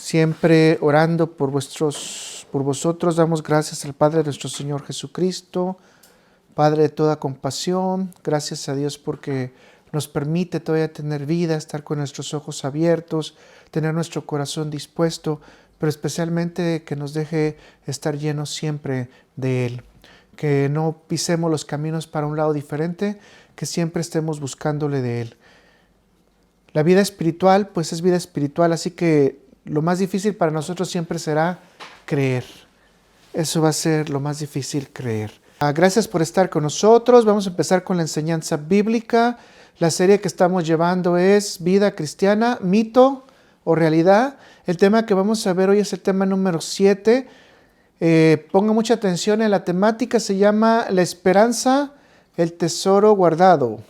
Siempre orando por vosotros, damos gracias al Padre de nuestro Señor Jesucristo, Padre de toda compasión. Gracias a Dios porque nos permite todavía tener vida, estar con nuestros ojos abiertos, tener nuestro corazón dispuesto, pero especialmente que nos deje estar llenos siempre de Él. Que no pisemos los caminos para un lado diferente, que siempre estemos buscándole de Él. La vida espiritual, pues es vida espiritual, así que lo más difícil para nosotros siempre será creer. Eso va a ser lo más difícil, creer. Gracias por estar con nosotros. Vamos a empezar con la enseñanza bíblica. La serie que estamos llevando es Vida Cristiana, Mito o Realidad. El tema que vamos a ver hoy es el tema número 7. Ponga mucha atención en la temática. Se llama La esperanza, el tesoro guardado.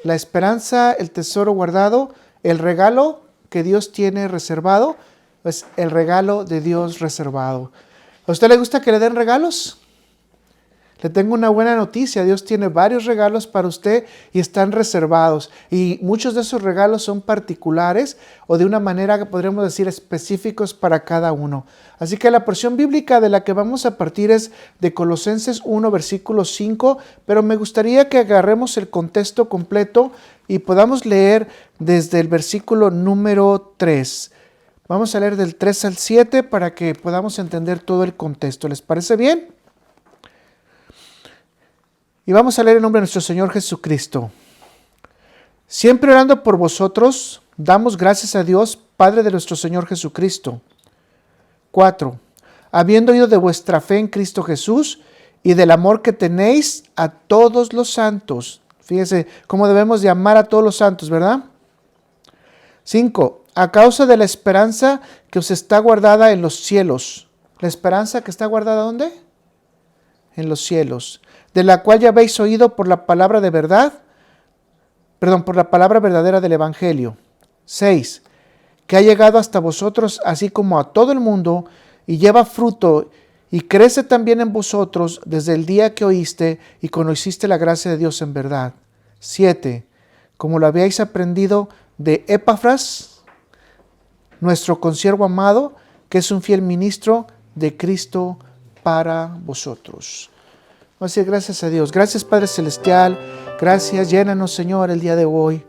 La esperanza, el tesoro guardado, el regalo que Dios tiene reservado, es el regalo de Dios reservado. ¿A usted le gusta que le den regalos? Le tengo una buena noticia, Dios tiene varios regalos para usted y están reservados. Y muchos de esos regalos son particulares o de una manera que podríamos decir específicos para cada uno. Así que la porción bíblica de la que vamos a partir es de Colosenses 1, versículo 5, pero me gustaría que agarremos el contexto completo y podamos leer desde el versículo número 3. Vamos a leer del 3 al 7 para que podamos entender todo el contexto. ¿Les parece bien? Y vamos a leer en nombre de nuestro Señor Jesucristo. Siempre orando por vosotros, damos gracias a Dios, Padre de nuestro Señor Jesucristo. 4. Habiendo oído de vuestra fe en Cristo Jesús y del amor que tenéis a todos los santos. Fíjense cómo debemos de amar a todos los santos, ¿verdad? 5. A causa de la esperanza que os está guardada en los cielos. ¿La esperanza que está guardada dónde? En los cielos, de la cual ya habéis oído por la palabra de verdad, por la palabra verdadera del Evangelio. 6. Que ha llegado hasta vosotros, así como a todo el mundo, y lleva fruto, y crece también en vosotros desde el día que oíste y conociste la gracia de Dios en verdad. 7. Como lo habíais aprendido de Epafras, nuestro consiervo amado, que es un fiel ministro de Cristo para vosotros. Vamos a decir gracias a Dios. Gracias, Padre Celestial. Gracias, llénanos, Señor, el día de hoy.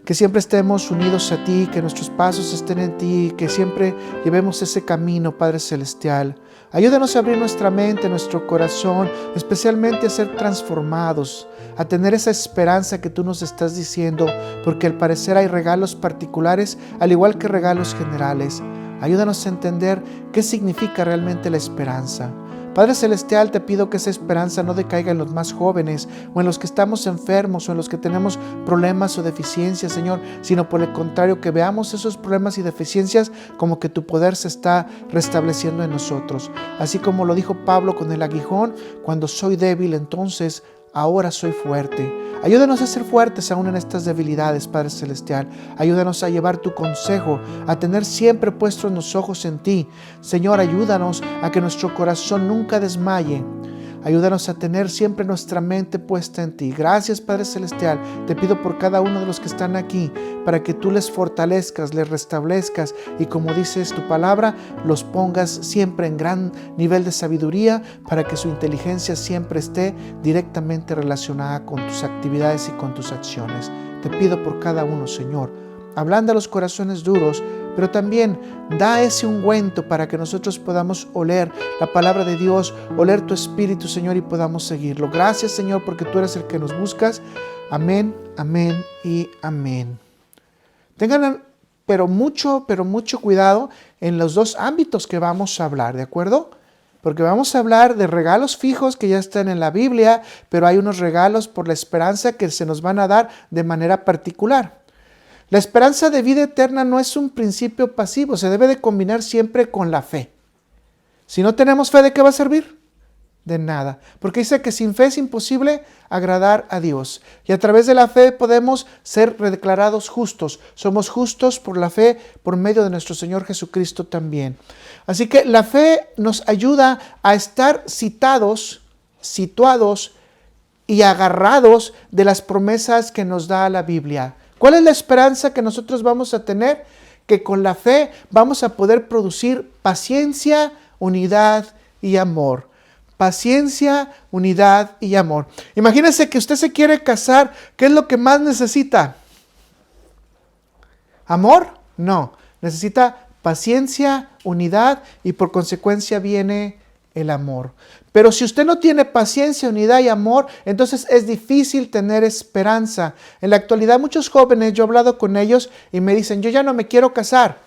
Que siempre estemos unidos a ti, que nuestros pasos estén en ti, que siempre llevemos ese camino, Padre Celestial. Ayúdanos a abrir nuestra mente, nuestro corazón, especialmente a ser transformados, a tener esa esperanza que tú nos estás diciendo, porque al parecer hay regalos particulares, al igual que regalos generales. Ayúdanos a entender qué significa realmente la esperanza. Padre Celestial, te pido que esa esperanza no decaiga en los más jóvenes o en los que estamos enfermos o en los que tenemos problemas o deficiencias, Señor, sino por el contrario, que veamos esos problemas y deficiencias como que tu poder se está restableciendo en nosotros. Así como lo dijo Pablo con el aguijón, cuando soy débil, entonces ahora soy fuerte. Ayúdanos a ser fuertes aún en estas debilidades, Padre Celestial. Ayúdanos a llevar tu consejo, a tener siempre puestos los ojos en ti. Señor, ayúdanos a que nuestro corazón nunca desmaye. Ayúdanos a tener siempre nuestra mente puesta en ti. Gracias, Padre Celestial. Te pido por cada uno de los que están aquí, para que tú les fortalezcas, les restablezcas y, como dices tu palabra, los pongas siempre en gran nivel de sabiduría, para que su inteligencia siempre esté directamente relacionada con tus actividades y con tus acciones. Te pido por cada uno, Señor. Ablanda los corazones duros, pero también da ese ungüento para que nosotros podamos oler la palabra de Dios, oler tu Espíritu, Señor, y podamos seguirlo. Gracias, Señor, porque tú eres el que nos buscas. Amén, amén y amén. Tengan pero mucho cuidado en los dos ámbitos que vamos a hablar, ¿de acuerdo? Porque vamos a hablar de regalos fijos que ya están en la Biblia, pero hay unos regalos por la esperanza que se nos van a dar de manera particular. La esperanza de vida eterna no es un principio pasivo, se debe de combinar siempre con la fe. Si no tenemos fe, ¿de qué va a servir? De nada, porque dice que sin fe es imposible agradar a Dios. Y a través de la fe podemos ser declarados justos. Somos justos por la fe, por medio de nuestro Señor Jesucristo también. Así que la fe nos ayuda a estar situados y agarrados de las promesas que nos da la Biblia. ¿Cuál es la esperanza que nosotros vamos a tener? que con la fe vamos a poder producir paciencia, unidad y amor. Paciencia, unidad y amor. Imagínese que usted se quiere casar. ¿Qué es lo que más necesita? ¿Amor? No. Necesita paciencia, unidad y por consecuencia viene el amor. Pero si usted no tiene paciencia, unidad y amor, entonces es difícil tener esperanza. En la actualidad muchos jóvenes, yo he hablado con ellos y me dicen, yo ya no me quiero casar.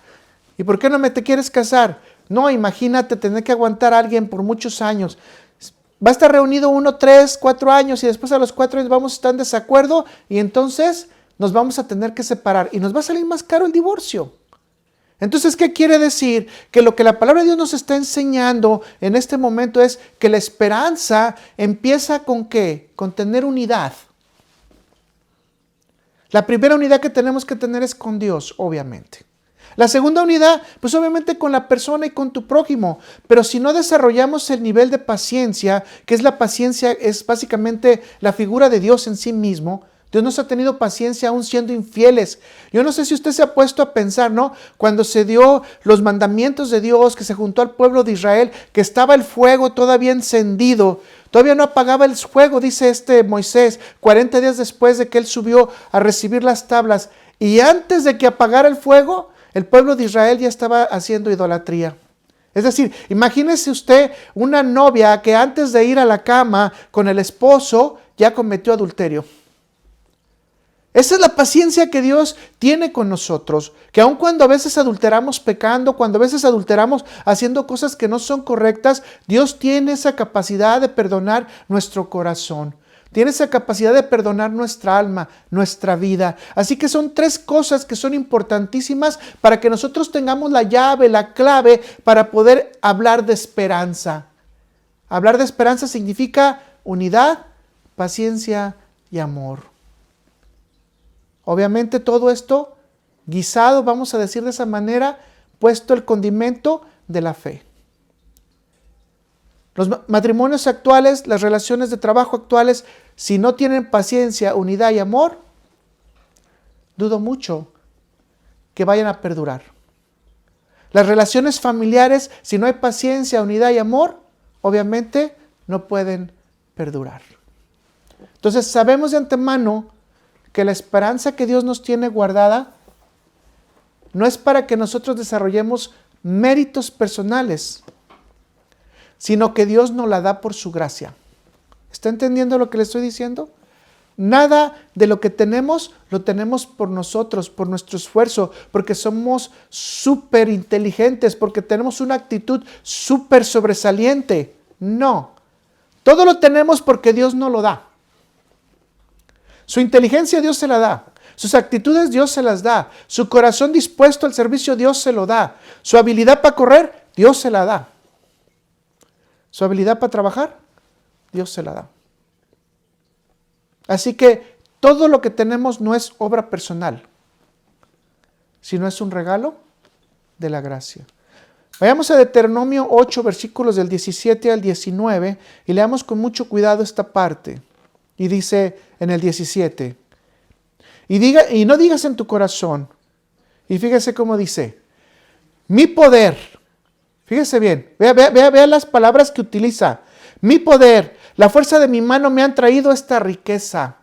¿Y por qué no te quieres casar? No, imagínate tener que aguantar a alguien por muchos años. Va a estar reunido 1, 3, 4 años y después a los 4 años vamos a estar en desacuerdo y entonces nos vamos a tener que separar y nos va a salir más caro el divorcio. Entonces, ¿qué quiere decir? Que lo que la palabra de Dios nos está enseñando en este momento es que la esperanza empieza ¿con qué? Con tener unidad. La primera unidad que tenemos que tener es con Dios, obviamente. La segunda unidad, pues obviamente con la persona y con tu prójimo. Pero si no desarrollamos el nivel de paciencia, que es la paciencia, es básicamente la figura de Dios en sí mismo. Dios nos ha tenido paciencia aún siendo infieles. Yo no sé si usted se ha puesto a pensar, ¿no? Cuando se dio los mandamientos de Dios, que se juntó al pueblo de Israel, que estaba el fuego todavía encendido. Todavía no apagaba el fuego, dice Moisés, 40 días después de que él subió a recibir las tablas. Y antes de que apagara el fuego, el pueblo de Israel ya estaba haciendo idolatría. Es decir, imagínese usted una novia que antes de ir a la cama con el esposo ya cometió adulterio. Esa es la paciencia que Dios tiene con nosotros, que aun cuando a veces adulteramos pecando, cuando a veces adulteramos haciendo cosas que no son correctas, Dios tiene esa capacidad de perdonar nuestro corazón. Tiene esa capacidad de perdonar nuestra alma, nuestra vida. Así que son 3 cosas que son importantísimas para que nosotros tengamos la llave, la clave para poder hablar de esperanza. Hablar de esperanza significa unidad, paciencia y amor. Obviamente todo esto guisado, vamos a decir de esa manera, puesto el condimento de la fe. Los matrimonios actuales, las relaciones de trabajo actuales, si no tienen paciencia, unidad y amor, dudo mucho que vayan a perdurar. Las relaciones familiares, si no hay paciencia, unidad y amor, obviamente no pueden perdurar. Entonces sabemos de antemano que la esperanza que Dios nos tiene guardada no es para que nosotros desarrollemos méritos personales, sino que Dios nos la da por su gracia. ¿Está entendiendo lo que le estoy diciendo? Nada de lo que tenemos lo tenemos por nosotros, por nuestro esfuerzo, porque somos súper inteligentes, porque tenemos una actitud súper sobresaliente. No, todo lo tenemos porque Dios nos lo da. Su inteligencia Dios se la da. Sus actitudes Dios se las da. Su corazón dispuesto al servicio Dios se lo da. Su habilidad para correr Dios se la da. Su habilidad para trabajar Dios se la da. Así que todo lo que tenemos no es obra personal, sino es un regalo de la gracia. Vayamos a Deuteronomio 8, versículos del 17 al 19 y leamos con mucho cuidado esta parte. Y dice en el 17, y no digas en tu corazón, y fíjese cómo dice, mi poder, fíjese bien, vea las palabras que utiliza, mi poder, la fuerza de mi mano me han traído esta riqueza.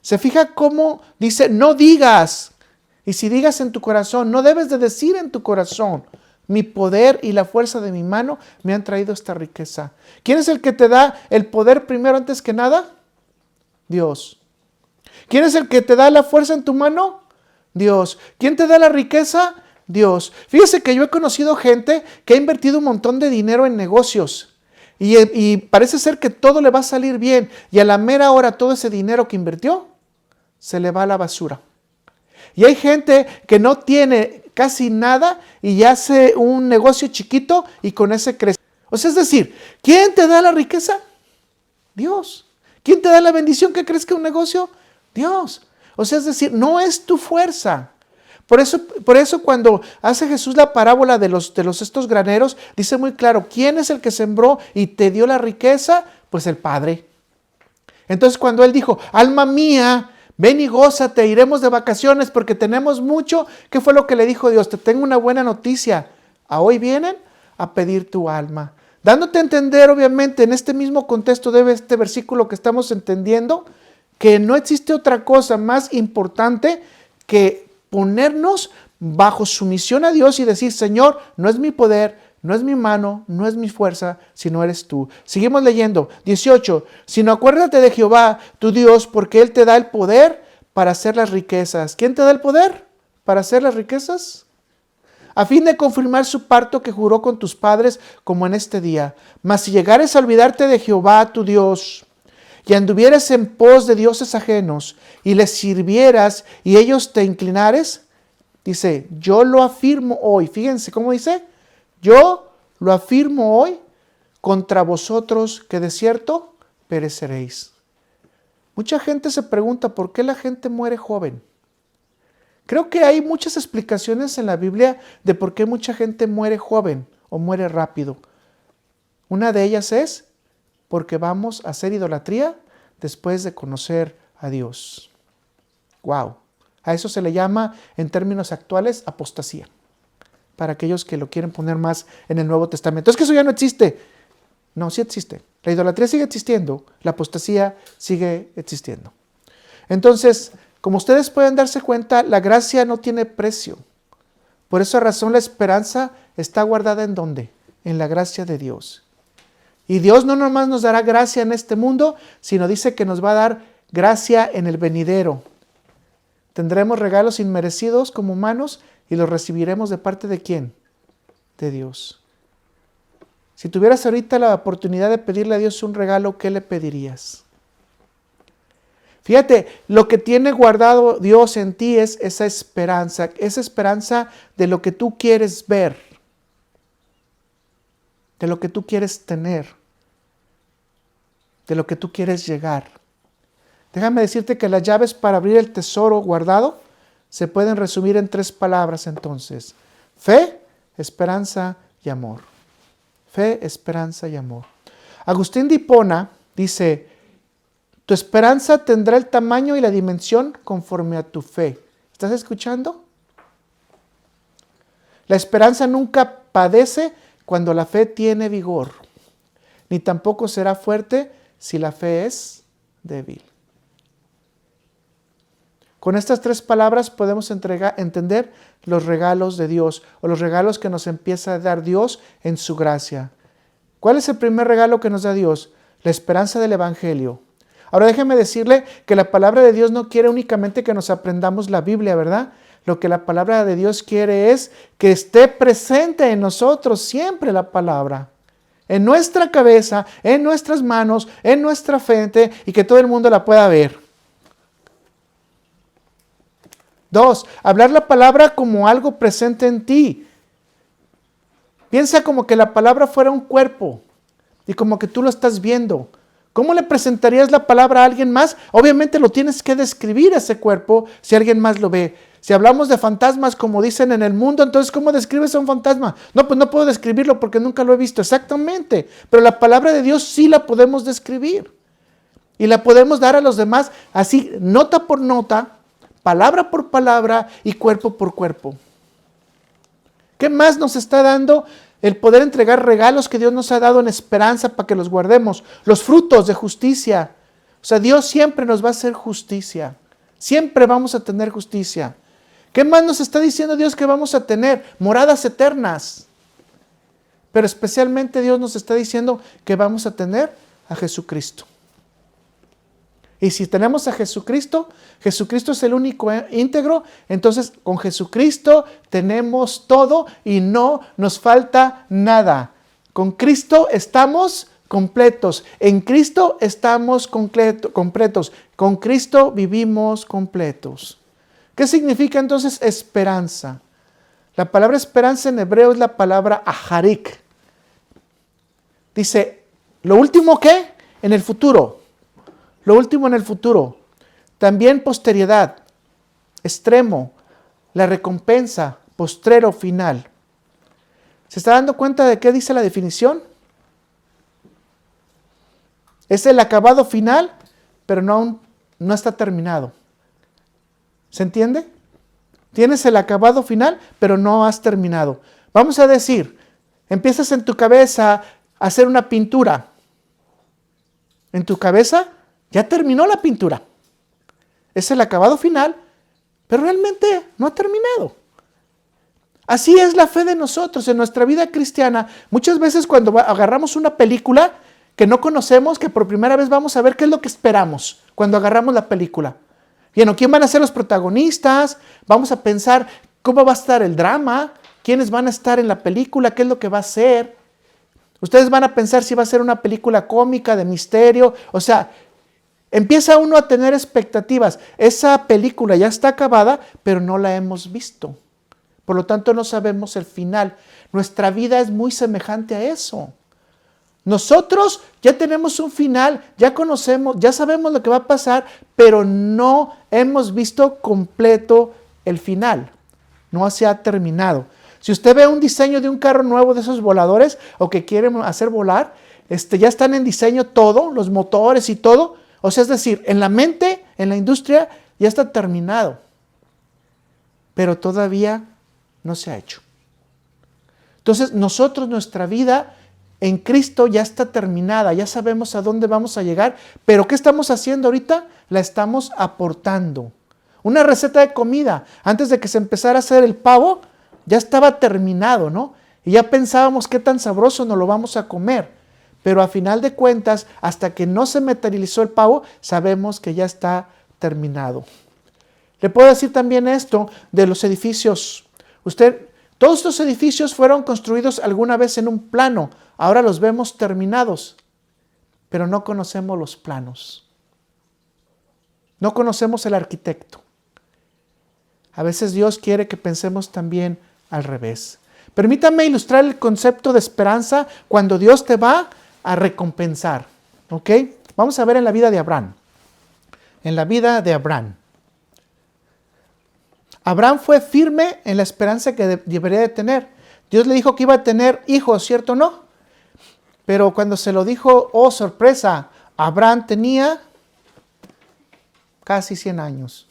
Se fija cómo dice, no digas, y si digas en tu corazón, no debes de decir en tu corazón, mi poder y la fuerza de mi mano me han traído esta riqueza. ¿Quién es el que te da el poder primero antes que nada? Dios. ¿Quién es el que te da la fuerza en tu mano? Dios. ¿Quién te da la riqueza? Dios. Fíjese que yo he conocido gente que ha invertido un montón de dinero en negocios y parece ser que todo le va a salir bien y a la mera hora todo ese dinero que invirtió se le va a la basura. Y hay gente que no tiene casi nada y hace un negocio chiquito y con ese crece. O sea, es decir, ¿quién te da la riqueza? Dios. ¿Quién te da la bendición que crezca un negocio? Dios. O sea, es decir, no es tu fuerza. Por eso cuando hace Jesús la parábola de estos graneros, dice muy claro, ¿quién es el que sembró y te dio la riqueza? Pues el Padre. Entonces cuando Él dijo, alma mía, Ven y gózate, iremos de vacaciones porque tenemos mucho. ¿Qué fue lo que le dijo Dios? Te tengo una buena noticia. A hoy vienen a pedir tu alma. Dándote a entender, obviamente, en este mismo contexto de este versículo que estamos entendiendo, que no existe otra cosa más importante que ponernos bajo sumisión a Dios y decir, Señor, no es mi poder, no es mi mano, no es mi fuerza, sino eres tú. Seguimos leyendo. 18. Sino acuérdate de Jehová, tu Dios, porque Él te da el poder para hacer las riquezas. ¿Quién te da el poder para hacer las riquezas? A fin de confirmar su pacto que juró con tus padres, como en este día. Mas si llegares a olvidarte de Jehová, tu Dios, y anduvieras en pos de dioses ajenos, y les sirvieras, y ellos te inclinares, dice, yo lo afirmo hoy. Fíjense cómo dice, yo lo afirmo hoy contra vosotros, que de cierto pereceréis. Mucha gente se pregunta, ¿por qué la gente muere joven? Creo que hay muchas explicaciones en la Biblia de por qué mucha gente muere joven o muere rápido. Una de ellas es porque vamos a hacer idolatría después de conocer a Dios. ¡Wow! A eso se le llama, en términos actuales, apostasía. Para aquellos que lo quieren poner más en el Nuevo Testamento. Es que eso ya no existe. No, sí existe. La idolatría sigue existiendo, la apostasía sigue existiendo. Entonces, como ustedes pueden darse cuenta, la gracia no tiene precio. Por esa razón la esperanza está guardada ¿en dónde? En la gracia de Dios. Y Dios no nomás nos dará gracia en este mundo, sino dice que nos va a dar gracia en el venidero. Tendremos regalos inmerecidos como humanos y los recibiremos de parte ¿de quién? De Dios. Si tuvieras ahorita la oportunidad de pedirle a Dios un regalo, ¿qué le pedirías? Fíjate, lo que tiene guardado Dios en ti es esa esperanza de lo que tú quieres ver, de lo que tú quieres tener, de lo que tú quieres llegar. Déjame decirte que las llaves para abrir el tesoro guardado se pueden resumir en 3 palabras entonces. Fe, esperanza y amor. Fe, esperanza y amor. Agustín de Hipona dice, tu esperanza tendrá el tamaño y la dimensión conforme a tu fe. ¿Estás escuchando? La esperanza nunca padece cuando la fe tiene vigor, ni tampoco será fuerte si la fe es débil. Con estas 3 palabras podemos entender los regalos de Dios o los regalos que nos empieza a dar Dios en su gracia. ¿Cuál es el primer regalo que nos da Dios? La esperanza del Evangelio. Ahora déjeme decirle que la palabra de Dios no quiere únicamente que nos aprendamos la Biblia, ¿verdad? Lo que la palabra de Dios quiere es que esté presente en nosotros siempre la palabra. En nuestra cabeza, en nuestras manos, en nuestra frente y que todo el mundo la pueda ver. 2, hablar la palabra como algo presente en ti. Piensa como que la palabra fuera un cuerpo y como que tú lo estás viendo. ¿Cómo le presentarías la palabra a alguien más? Obviamente lo tienes que describir ese cuerpo si alguien más lo ve. Si hablamos de fantasmas como dicen en el mundo, entonces ¿cómo describes a un fantasma? No, pues no puedo describirlo porque nunca lo he visto. Exactamente. Pero la palabra de Dios sí la podemos describir. Y la podemos dar a los demás así, nota por nota, palabra por palabra y cuerpo por cuerpo. ¿Qué más nos está dando? El poder entregar regalos que Dios nos ha dado en esperanza para que los guardemos. Los frutos de justicia. O sea, Dios siempre nos va a hacer justicia. Siempre vamos a tener justicia. ¿Qué más nos está diciendo Dios que vamos a tener? Moradas eternas. Pero especialmente Dios nos está diciendo que vamos a tener a Jesucristo. Y si tenemos a Jesucristo, Jesucristo es el único íntegro, entonces con Jesucristo tenemos todo y no nos falta nada. Con Cristo estamos completos. En Cristo estamos completos. Con Cristo vivimos completos. ¿Qué significa entonces esperanza? La palabra esperanza en hebreo es la palabra aharik. Dice, ¿lo último qué? En el futuro. Lo último en el futuro. También posteridad, extremo, la recompensa, postrero, final. ¿Se está dando cuenta de qué dice la definición? Es el acabado final, pero no está terminado. ¿Se entiende? Tienes el acabado final, pero no has terminado. Vamos a decir, empiezas en tu cabeza a hacer una pintura. En tu cabeza ya terminó la pintura. Es el acabado final, pero realmente no ha terminado. Así es la fe de nosotros en nuestra vida cristiana. Muchas veces cuando agarramos una película que no conocemos, que por primera vez vamos a ver qué es lo que esperamos cuando agarramos la película. Bueno, ¿quién van a ser los protagonistas? Vamos a pensar cómo va a estar el drama, quiénes van a estar en la película, qué es lo que va a ser. Ustedes van a pensar si va a ser una película cómica, de misterio. O sea, empieza uno a tener expectativas. Esa película ya está acabada, pero no la hemos visto. Por lo tanto, no sabemos el final. Nuestra vida es muy semejante a eso. Nosotros ya tenemos un final, ya conocemos, ya sabemos lo que va a pasar, pero no hemos visto completo el final. No se ha terminado. Si usted ve un diseño de un carro nuevo de esos voladores o que quieren hacer volar, ya están en diseño todo, los motores y todo. O sea, es decir, en la mente, en la industria, ya está terminado. Pero todavía no se ha hecho. Entonces, nosotros, nuestra vida en Cristo ya está terminada, ya sabemos a dónde vamos a llegar, pero ¿qué estamos haciendo ahorita? La estamos aportando. Una receta de comida, antes de que se empezara a hacer el pavo, ya estaba terminado, ¿no? Y ya pensábamos qué tan sabroso nos lo vamos a comer. Pero a final de cuentas, hasta que no se materializó el pavo, sabemos que ya está terminado. Le puedo decir también esto de los edificios. Todos estos edificios fueron construidos alguna vez en un plano. Ahora los vemos terminados, pero no conocemos los planos. No conocemos el arquitecto. A veces Dios quiere que pensemos también al revés. Permítame ilustrar el concepto de esperanza cuando Dios te va a recompensar. ¿Ok? Vamos a ver en la vida de Abraham. En la vida de Abraham. Abraham fue firme en la esperanza que debería de tener. Dios le dijo que iba a tener hijos, ¿cierto o no? Pero cuando se lo dijo, oh sorpresa, Abraham tenía casi 100 años.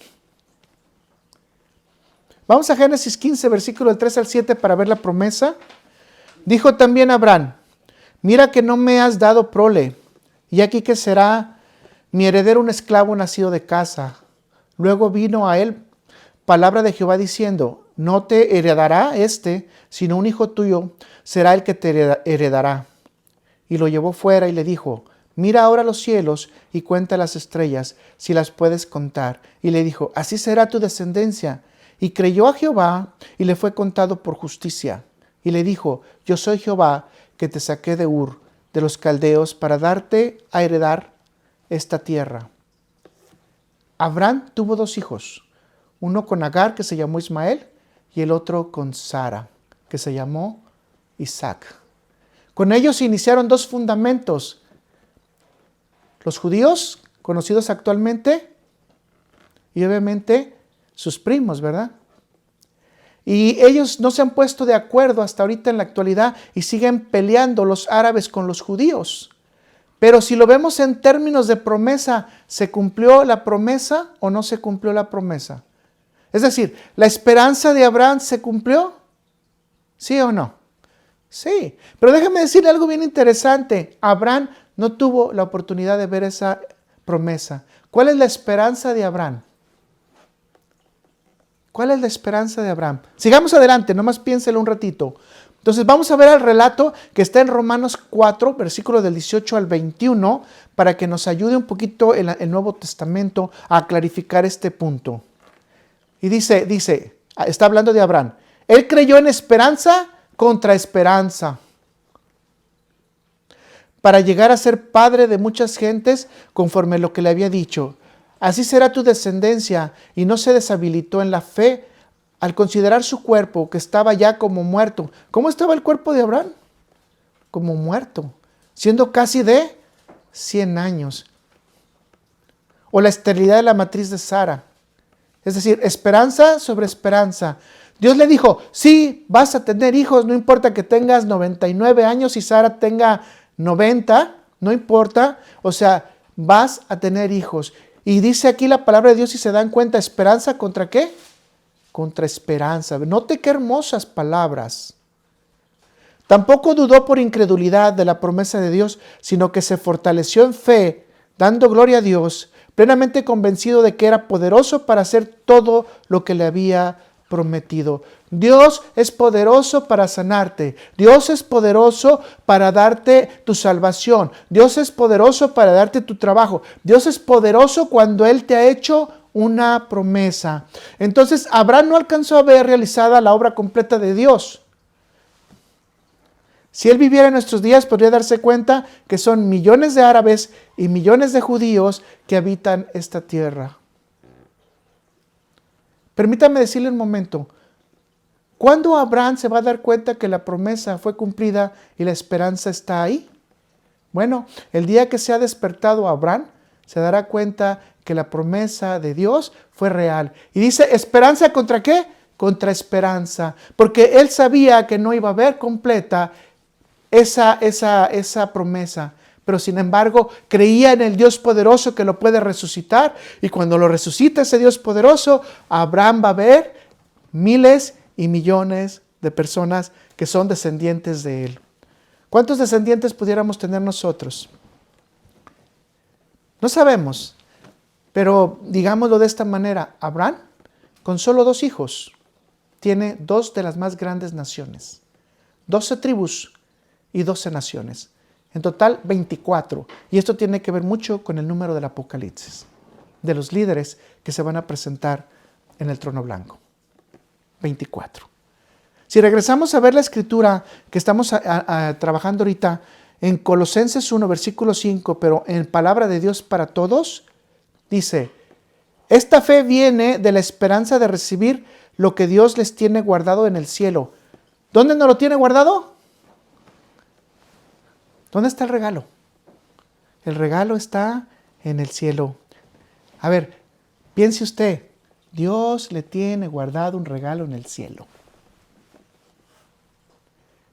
Vamos a Génesis 15, versículo del 3 al 7 para ver la promesa. Dijo también Abraham, mira que no me has dado prole, y aquí que será mi heredero un esclavo nacido de casa. Luego vino a él palabra de Jehová diciendo, no te heredará sino un hijo tuyo será el que te heredará. Y lo llevó fuera y le dijo, mira ahora los cielos y cuenta las estrellas, si las puedes contar. Y le dijo, así será tu descendencia. Y creyó a Jehová y le fue contado por justicia. Y le dijo, yo soy Jehová que te saqué de Ur, de los caldeos, para darte a heredar esta tierra. Abraham tuvo 2 hijos. Uno con Agar, que se llamó Ismael, y el otro con Sara, que se llamó Isaac. Con ellos se iniciaron 2 fundamentos. Los judíos, conocidos actualmente, y obviamente sus primos, ¿verdad? Y ellos no se han puesto de acuerdo hasta ahorita en la actualidad y siguen peleando los árabes con los judíos. Pero si lo vemos en términos de promesa, ¿se cumplió la promesa o no se cumplió la promesa? Es decir, ¿la esperanza de Abraham se cumplió? ¿Sí o no? Sí, pero déjame decirle algo bien interesante. Abraham no tuvo la oportunidad de ver esa promesa. ¿Cuál es la esperanza de Abraham? ¿Cuál es la esperanza de Abraham? Sigamos adelante, nomás piénselo un ratito. Entonces vamos a ver el relato que está en Romanos 4, versículos del 18 al 21, para que nos ayude un poquito el Nuevo Testamento a clarificar este punto. Y dice, está hablando de Abraham. Él creyó en esperanza contra esperanza, para llegar a ser padre de muchas gentes conforme lo que le había dicho. Así será tu descendencia, y no se deshabilitó en la fe al considerar su cuerpo, que estaba ya como muerto. ¿Cómo estaba el cuerpo de Abraham? Como muerto, siendo casi de 100 años. O la esterilidad de la matriz de Sara. Es decir, esperanza sobre esperanza. Dios le dijo, sí, vas a tener hijos, no importa que tengas 99 años y Sara tenga 90, no importa. O sea, vas a tener hijos. Y dice aquí la palabra de Dios, si se dan cuenta, esperanza contra ¿qué? Contra esperanza. Note qué hermosas palabras. Tampoco dudó por incredulidad de la promesa de Dios, sino que se fortaleció en fe, dando gloria a Dios, plenamente convencido de que era poderoso para hacer todo lo que le había prometido. Dios es poderoso para sanarte. Dios es poderoso para darte tu salvación. Dios es poderoso para darte tu trabajo. Dios es poderoso cuando Él te ha hecho una promesa. Entonces, Abraham no alcanzó a ver realizada la obra completa de Dios. Si él viviera en nuestros días, podría darse cuenta que son millones de árabes y millones de judíos que habitan esta tierra. Permítame decirle un momento, ¿cuándo Abraham se va a dar cuenta que la promesa fue cumplida y la esperanza está ahí? Bueno, el día que se ha despertado Abraham, se dará cuenta que la promesa de Dios fue real. Y dice, ¿esperanza contra qué? Contra esperanza, porque él sabía que no iba a haber completa esa promesa, pero sin embargo creía en el Dios poderoso que lo puede resucitar, y cuando lo resucita ese Dios poderoso, Abraham va a ver miles y millones de personas que son descendientes de él. ¿Cuántos descendientes pudiéramos tener nosotros? No sabemos, pero digámoslo de esta manera, Abraham, con solo 2 hijos, tiene 2 de las más grandes naciones, 12 tribus y 12 naciones. En total 24. Y esto tiene que ver mucho con el número del Apocalipsis, de los líderes que se van a presentar en el trono blanco. 24. Si regresamos a ver la escritura que estamos trabajando ahorita en Colosenses 1, versículo 5, pero en palabra de Dios para todos, dice, esta fe viene de la esperanza de recibir lo que Dios les tiene guardado en el cielo. ¿Dónde nos lo tiene guardado? ¿Dónde está el regalo? El regalo está en el cielo. A ver, piense usted, Dios le tiene guardado un regalo en el cielo.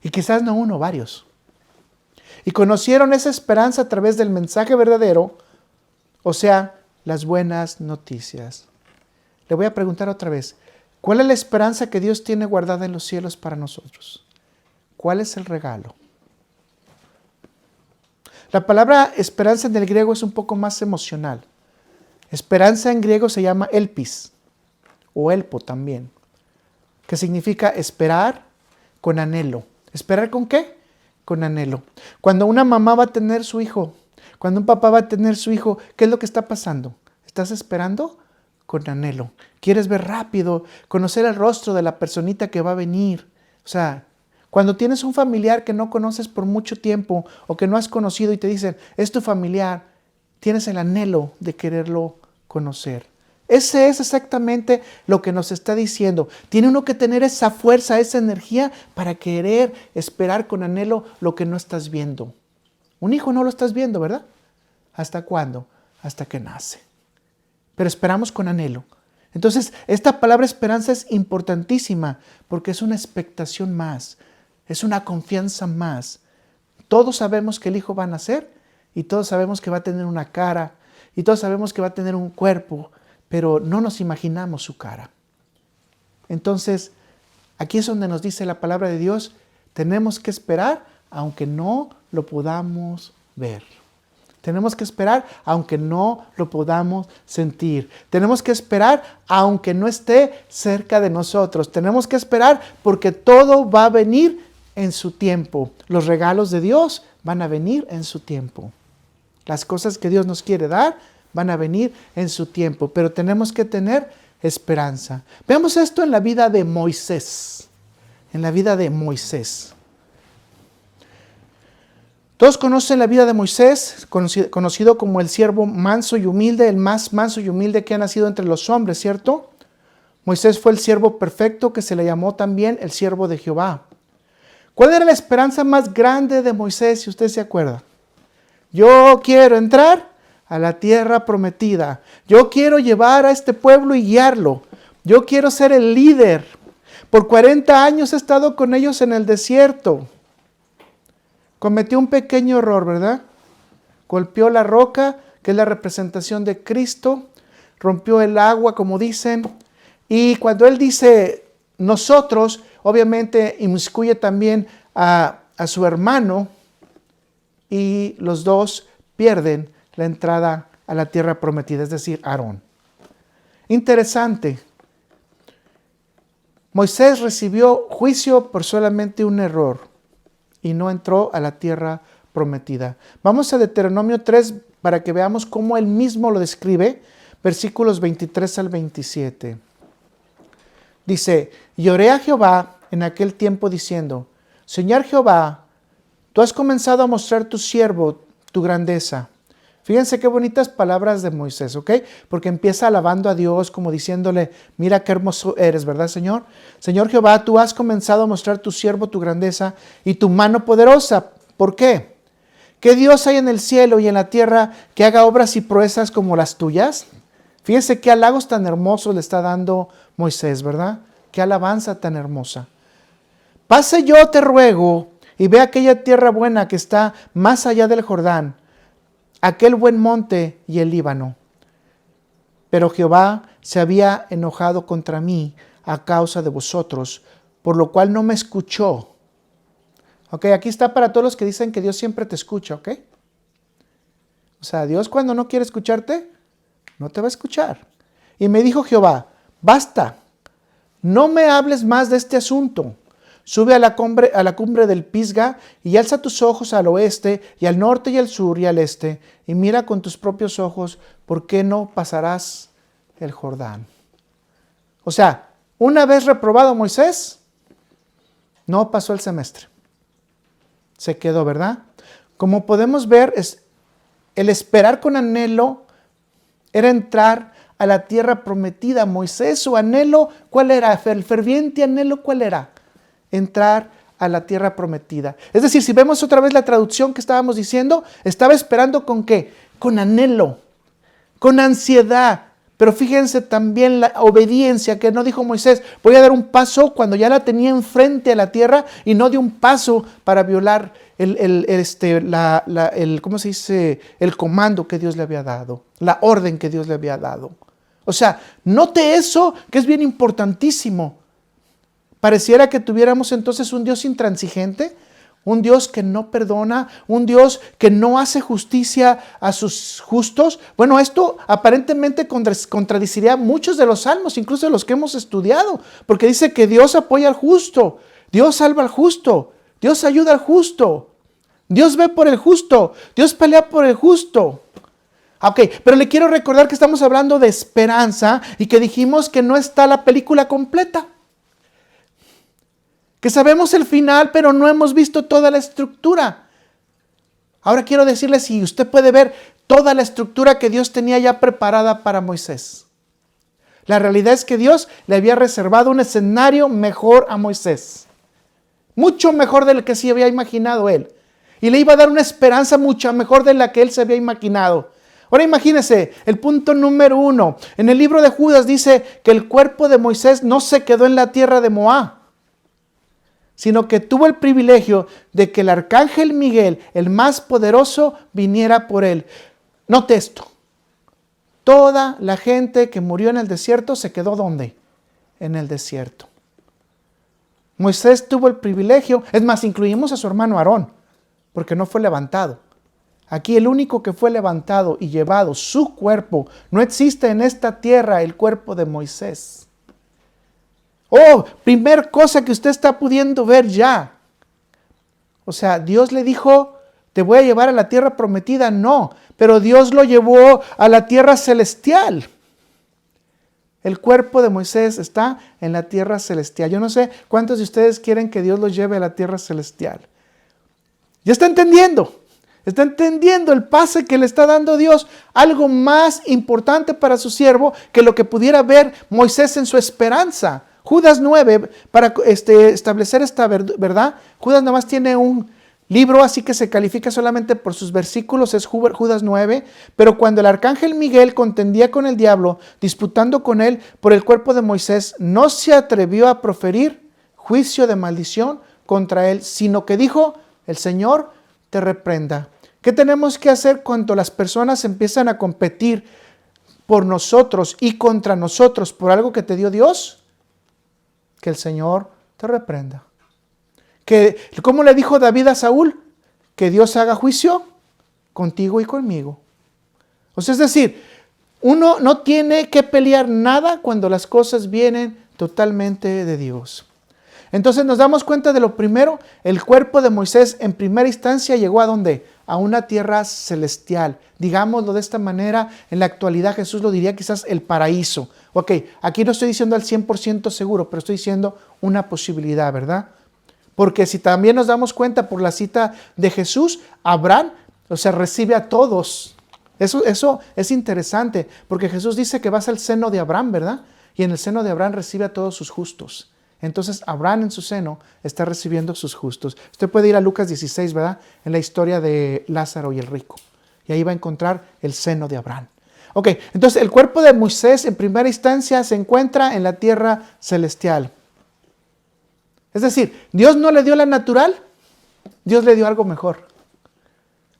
Y quizás no uno, varios. Y conocieron esa esperanza a través del mensaje verdadero, o sea, las buenas noticias. Le voy a preguntar otra vez, ¿cuál es la esperanza que Dios tiene guardada en los cielos para nosotros? ¿Cuál es el regalo? La palabra esperanza en el griego es un poco más emocional. Esperanza en griego se llama elpis, o elpo también, que significa esperar con anhelo. ¿Esperar con qué? Con anhelo. Cuando una mamá va a tener su hijo, cuando un papá va a tener su hijo, ¿qué es lo que está pasando? ¿Estás esperando? Con anhelo. Quieres ver rápido, conocer el rostro de la personita que va a venir. O sea, cuando tienes un familiar que no conoces por mucho tiempo o que no has conocido y te dicen, es tu familiar, tienes el anhelo de quererlo conocer. Ese es exactamente lo que nos está diciendo. Tiene uno que tener esa fuerza, esa energía para querer esperar con anhelo lo que no estás viendo. Un hijo no lo estás viendo, ¿verdad? ¿Hasta cuándo? Hasta que nace. Pero esperamos con anhelo. Entonces, esta palabra esperanza es importantísima porque es una expectación más, es una confianza más. Todos sabemos que el hijo va a nacer y todos sabemos que va a tener una cara y todos sabemos que va a tener un cuerpo, pero no nos imaginamos su cara. Entonces, aquí es donde nos dice la palabra de Dios, tenemos que esperar aunque no lo podamos ver. Tenemos que esperar aunque no lo podamos sentir. Tenemos que esperar aunque no esté cerca de nosotros. Tenemos que esperar porque todo va a venir en su tiempo. Los regalos de Dios van a venir en su tiempo. Las cosas que Dios nos quiere dar van a venir en su tiempo. Pero tenemos que tener esperanza. Veamos esto en la vida de Moisés. En la vida de Moisés. Todos conocen la vida de Moisés, conocido como el siervo manso y humilde, el más manso y humilde que ha nacido entre los hombres, ¿cierto? Moisés fue el siervo perfecto que se le llamó también el siervo de Jehová. ¿Cuál era la esperanza más grande de Moisés, si usted se acuerda? Yo quiero entrar a la tierra prometida. Yo quiero llevar a este pueblo y guiarlo. Yo quiero ser el líder. Por 40 años he estado con ellos en el desierto. Cometió un pequeño error, ¿verdad? Golpeó la roca que es la representación de Cristo, rompió el agua, como dicen, y cuando Él dice nosotros, obviamente inmiscuye también a su hermano, y los dos pierden la entrada a la tierra prometida, es decir, Aarón. Interesante. Moisés recibió juicio por solamente un error y no entró a la tierra prometida. Vamos a Deuteronomio 3 para que veamos cómo él mismo lo describe, versículos 23 al 27. Dice, y oré a Jehová en aquel tiempo diciendo, Señor Jehová, tú has comenzado a mostrar tu siervo tu grandeza. Fíjense qué bonitas palabras de Moisés, ¿ok? Porque empieza alabando a Dios como diciéndole, mira qué hermoso eres, ¿verdad, Señor? Señor Jehová, tú has comenzado a mostrar tu siervo tu grandeza y tu mano poderosa. ¿Por qué? ¿Qué Dios hay en el cielo y en la tierra que haga obras y proezas como las tuyas? Fíjense qué halagos tan hermosos le está dando Moisés, ¿verdad? Qué alabanza tan hermosa. Pase yo, te ruego, y ve aquella tierra buena que está más allá del Jordán, aquel buen monte y el Líbano. Pero Jehová se había enojado contra mí a causa de vosotros, por lo cual no me escuchó. Ok, aquí está para todos los que dicen que Dios siempre te escucha, ok. O sea, Dios cuando no quiere escucharte, no te va a escuchar. Y me dijo Jehová, basta, no me hables más de este asunto. Sube a la cumbre del Pisga y alza tus ojos al oeste y al norte y al sur y al este y mira con tus propios ojos por qué no pasarás el Jordán. O sea, una vez reprobado Moisés, no pasó el semestre. Se quedó, ¿verdad? Como podemos ver, el esperar con anhelo era entrar a la tierra prometida. Moisés, su anhelo, ¿cuál era? El ferviente anhelo, ¿cuál era? Entrar a la tierra prometida. Es decir, si vemos otra vez la traducción que estábamos diciendo, estaba esperando ¿con qué? Con anhelo, con ansiedad. Pero fíjense también la obediencia que no dijo Moisés, voy a dar un paso cuando ya la tenía enfrente a la tierra y no dio un paso para violar ¿cómo se dice? El comando que Dios le había dado, la orden que Dios le había dado. O sea, note eso que es bien importantísimo. Pareciera que tuviéramos entonces un Dios intransigente, un Dios que no perdona, un Dios que no hace justicia a sus justos. Bueno, esto aparentemente contradiciría muchos de los salmos, incluso de los que hemos estudiado, porque dice que Dios apoya al justo, Dios salva al justo, Dios ayuda al justo, Dios ve por el justo, Dios pelea por el justo. Ok, pero le quiero recordar que estamos hablando de esperanza y que dijimos que no está la película completa. Que sabemos el final, pero no hemos visto toda la estructura. Ahora quiero decirle si usted puede ver toda la estructura que Dios tenía ya preparada para Moisés. La realidad es que Dios le había reservado un escenario mejor a Moisés. Mucho mejor del que se había imaginado él. Y le iba a dar una esperanza mucho mejor de la que él se había imaginado. Ahora imagínese, el punto número 1. En el libro de Judas dice que el cuerpo de Moisés no se quedó en la tierra de Moab, sino que tuvo el privilegio de que el arcángel Miguel, el más poderoso, viniera por él. Note esto. Toda la gente que murió en el desierto se quedó ¿dónde? En el desierto. Moisés tuvo el privilegio, es más, incluimos a su hermano Aarón, porque no fue levantado. Aquí el único que fue levantado y llevado, su cuerpo, no existe en esta tierra el cuerpo de Moisés. Oh, primer cosa que usted está pudiendo ver ya. O sea, Dios le dijo, te voy a llevar a la tierra prometida. No, pero Dios lo llevó a la tierra celestial. El cuerpo de Moisés está en la tierra celestial. Yo no sé cuántos de ustedes quieren que Dios los lleve a la tierra celestial. ¿Ya está entendiendo? ¿Está entendiendo el pase que le está dando Dios? Algo más importante para su siervo que lo que pudiera ver Moisés en su esperanza. Judas 9, para establecer esta verdad, Judas nada más tiene un libro, así que se califica solamente por sus versículos, es Judas 9, pero cuando el arcángel Miguel contendía con el diablo, disputando con él por el cuerpo de Moisés, no se atrevió a proferir juicio de maldición contra él, sino que dijo, el Señor te reprenda. ¿Qué tenemos que hacer cuando las personas empiezan a competir por nosotros y contra nosotros por algo que te dio Dios? Que el Señor te reprenda. ¿Cómo le dijo David a Saúl? Que Dios haga juicio contigo y conmigo. O sea, es decir, uno no tiene que pelear nada cuando las cosas vienen totalmente de Dios. Entonces nos damos cuenta de lo primero, el cuerpo de Moisés en primera instancia llegó ¿a dónde? A una tierra celestial. Digámoslo de esta manera, en la actualidad Jesús lo diría quizás el paraíso. Ok, aquí no estoy diciendo al 100% seguro, pero estoy diciendo una posibilidad, ¿verdad? Porque si también nos damos cuenta por la cita de Jesús, Abraham, recibe a todos. Eso es interesante, porque Jesús dice que vas al seno de Abraham, ¿verdad? Y en el seno de Abraham recibe a todos sus justos. Entonces Abraham en su seno está recibiendo sus justos. Usted puede ir a Lucas 16, ¿verdad? En la historia de Lázaro y el rico. Y ahí va a encontrar el seno de Abraham. Ok, entonces el cuerpo de Moisés en primera instancia se encuentra en la tierra celestial. Es decir, Dios no le dio la natural, Dios le dio algo mejor.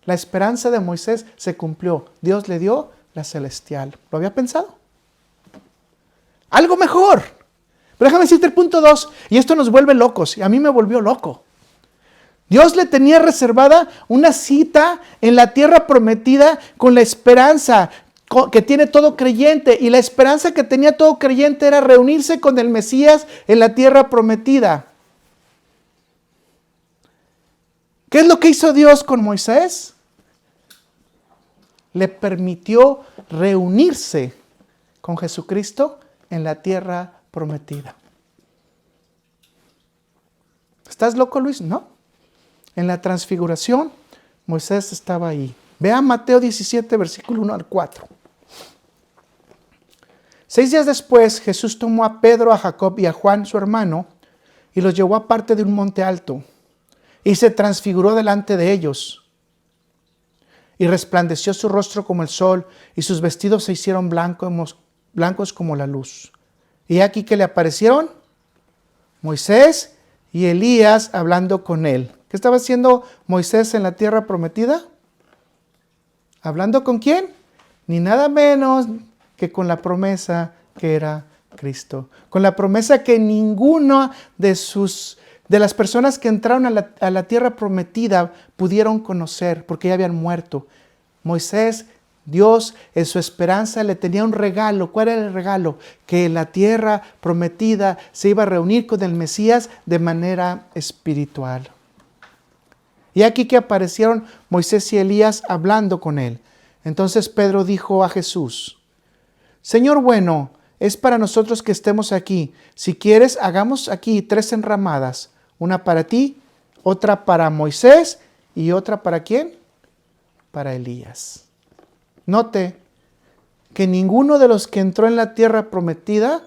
La esperanza de Moisés se cumplió. Dios le dio la celestial. ¿Lo había pensado? Algo mejor. Pero déjame decirte el punto 2, y esto nos vuelve locos, y a mí me volvió loco. Dios le tenía reservada una cita en la tierra prometida con la esperanza que tiene todo creyente, y la esperanza que tenía todo creyente era reunirse con el Mesías en la tierra prometida. ¿Qué es lo que hizo Dios con Moisés? Le permitió reunirse con Jesucristo en la tierra prometida. ¿Estás loco, Luis? No. En la transfiguración, Moisés estaba ahí. Vean Mateo 17, versículo 1 al 4. 6 días después, Jesús tomó a Pedro, a Jacob y a Juan, su hermano, y los llevó aparte de un monte alto, y se transfiguró delante de ellos. Y resplandeció su rostro como el sol, y sus vestidos se hicieron blancos como la luz. Y aquí que le aparecieron Moisés y Elías hablando con él. ¿Qué estaba haciendo Moisés en la tierra prometida? ¿Hablando con quién? Ni nada menos que con la promesa que era Cristo. Con la promesa que ninguna de las personas que entraron a la tierra prometida pudieron conocer porque ya habían muerto. Moisés, Dios en su esperanza le tenía un regalo. ¿Cuál era el regalo? Que en la tierra prometida se iba a reunir con el Mesías de manera espiritual. Y aquí que aparecieron Moisés y Elías hablando con él. Entonces Pedro dijo a Jesús: Señor bueno, es para nosotros que estemos aquí. Si quieres, hagamos aquí 3 enramadas. Una para ti, otra para Moisés y otra para ¿quién? Para Elías. Note que ninguno de los que entró en la tierra prometida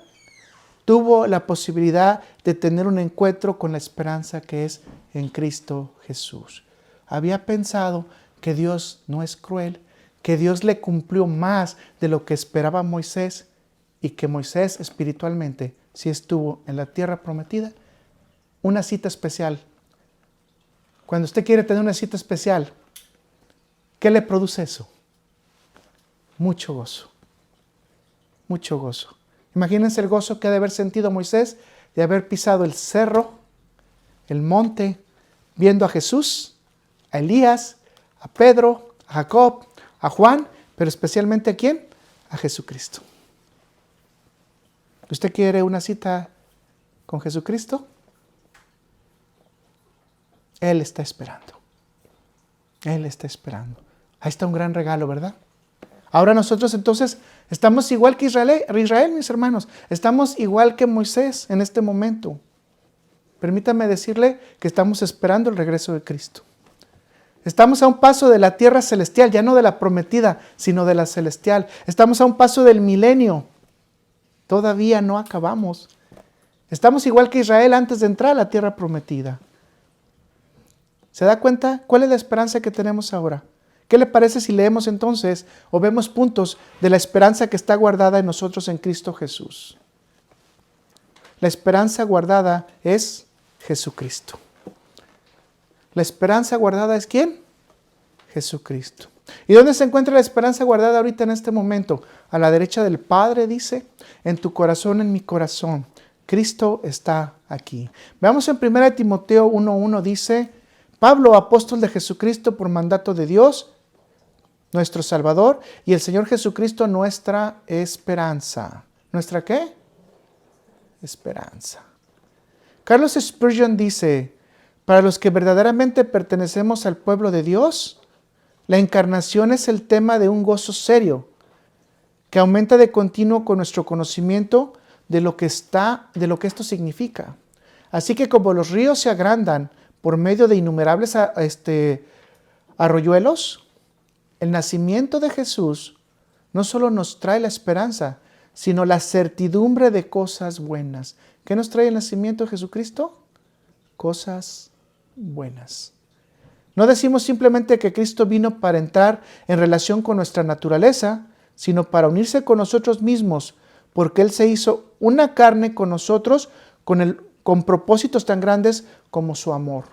tuvo la posibilidad de tener un encuentro con la esperanza que es en Cristo Jesús. Había pensado que Dios no es cruel, que Dios le cumplió más de lo que esperaba Moisés y que Moisés espiritualmente sí estuvo en la tierra prometida. Una cita especial. Cuando usted quiere tener una cita especial, ¿qué le produce eso? Mucho gozo. Mucho gozo. Imagínense el gozo que ha de haber sentido Moisés de haber pisado el cerro, el monte, viendo a Jesús, a Elías, a Pedro, a Jacob, a Juan, pero especialmente ¿a quién? A Jesucristo. ¿Usted quiere una cita con Jesucristo? Él está esperando. Él está esperando. Ahí está un gran regalo, ¿verdad? Ahora nosotros entonces estamos igual que Israel, mis hermanos. Estamos igual que Moisés en este momento. Permítame decirle que estamos esperando el regreso de Cristo. Estamos a un paso de la tierra celestial, ya no de la prometida, sino de la celestial. Estamos a un paso del milenio. Todavía no acabamos. Estamos igual que Israel antes de entrar a la tierra prometida. ¿Se da cuenta cuál es la esperanza que tenemos ahora? ¿Qué le parece si leemos entonces o vemos puntos de la esperanza que está guardada en nosotros en Cristo Jesús? La esperanza guardada es Jesucristo. ¿La esperanza guardada es quién? Jesucristo. ¿Y dónde se encuentra la esperanza guardada ahorita en este momento? A la derecha del Padre, dice, en tu corazón, en mi corazón. Cristo está aquí. Veamos en 1 Timoteo 1:1, dice, Pablo, apóstol de Jesucristo por mandato de Dios, nuestro Salvador, y el Señor Jesucristo, nuestra esperanza. ¿Nuestra qué? Esperanza. Carlos Spurgeon dice, para los que verdaderamente pertenecemos al pueblo de Dios, la encarnación es el tema de un gozo serio, que aumenta de continuo con nuestro conocimiento de lo que esto significa. Así que como los ríos se agrandan por medio de innumerables arroyuelos, el nacimiento de Jesús no solo nos trae la esperanza, sino la certidumbre de cosas buenas. ¿Qué nos trae el nacimiento de Jesucristo? Cosas buenas. No decimos simplemente que Cristo vino para entrar en relación con nuestra naturaleza, sino para unirse con nosotros mismos, porque Él se hizo una carne con nosotros con propósitos tan grandes como su amor.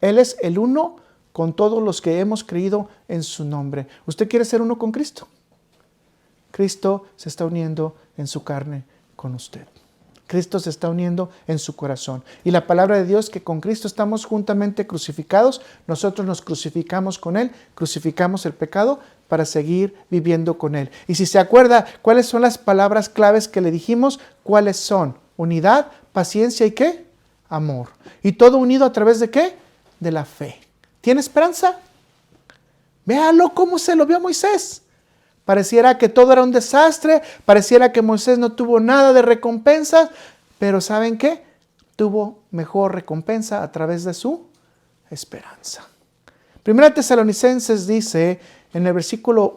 Él es el uno con todos los que hemos creído en su nombre. ¿Usted quiere ser uno con Cristo? Cristo se está uniendo en su carne con usted. Cristo se está uniendo en su corazón. Y la palabra de Dios que con Cristo estamos juntamente crucificados, nosotros nos crucificamos con Él, crucificamos el pecado para seguir viviendo con Él. Y si se acuerda, ¿cuáles son las palabras claves que le dijimos? ¿Cuáles son? Unidad, paciencia y ¿qué? Amor. ¿Y todo unido a través de qué? De la fe. ¿Tiene esperanza? Véalo cómo se lo vio Moisés. Pareciera que todo era un desastre, pareciera que Moisés no tuvo nada de recompensa, pero ¿saben qué? Tuvo mejor recompensa a través de su esperanza. Primera Tesalonicenses dice, en el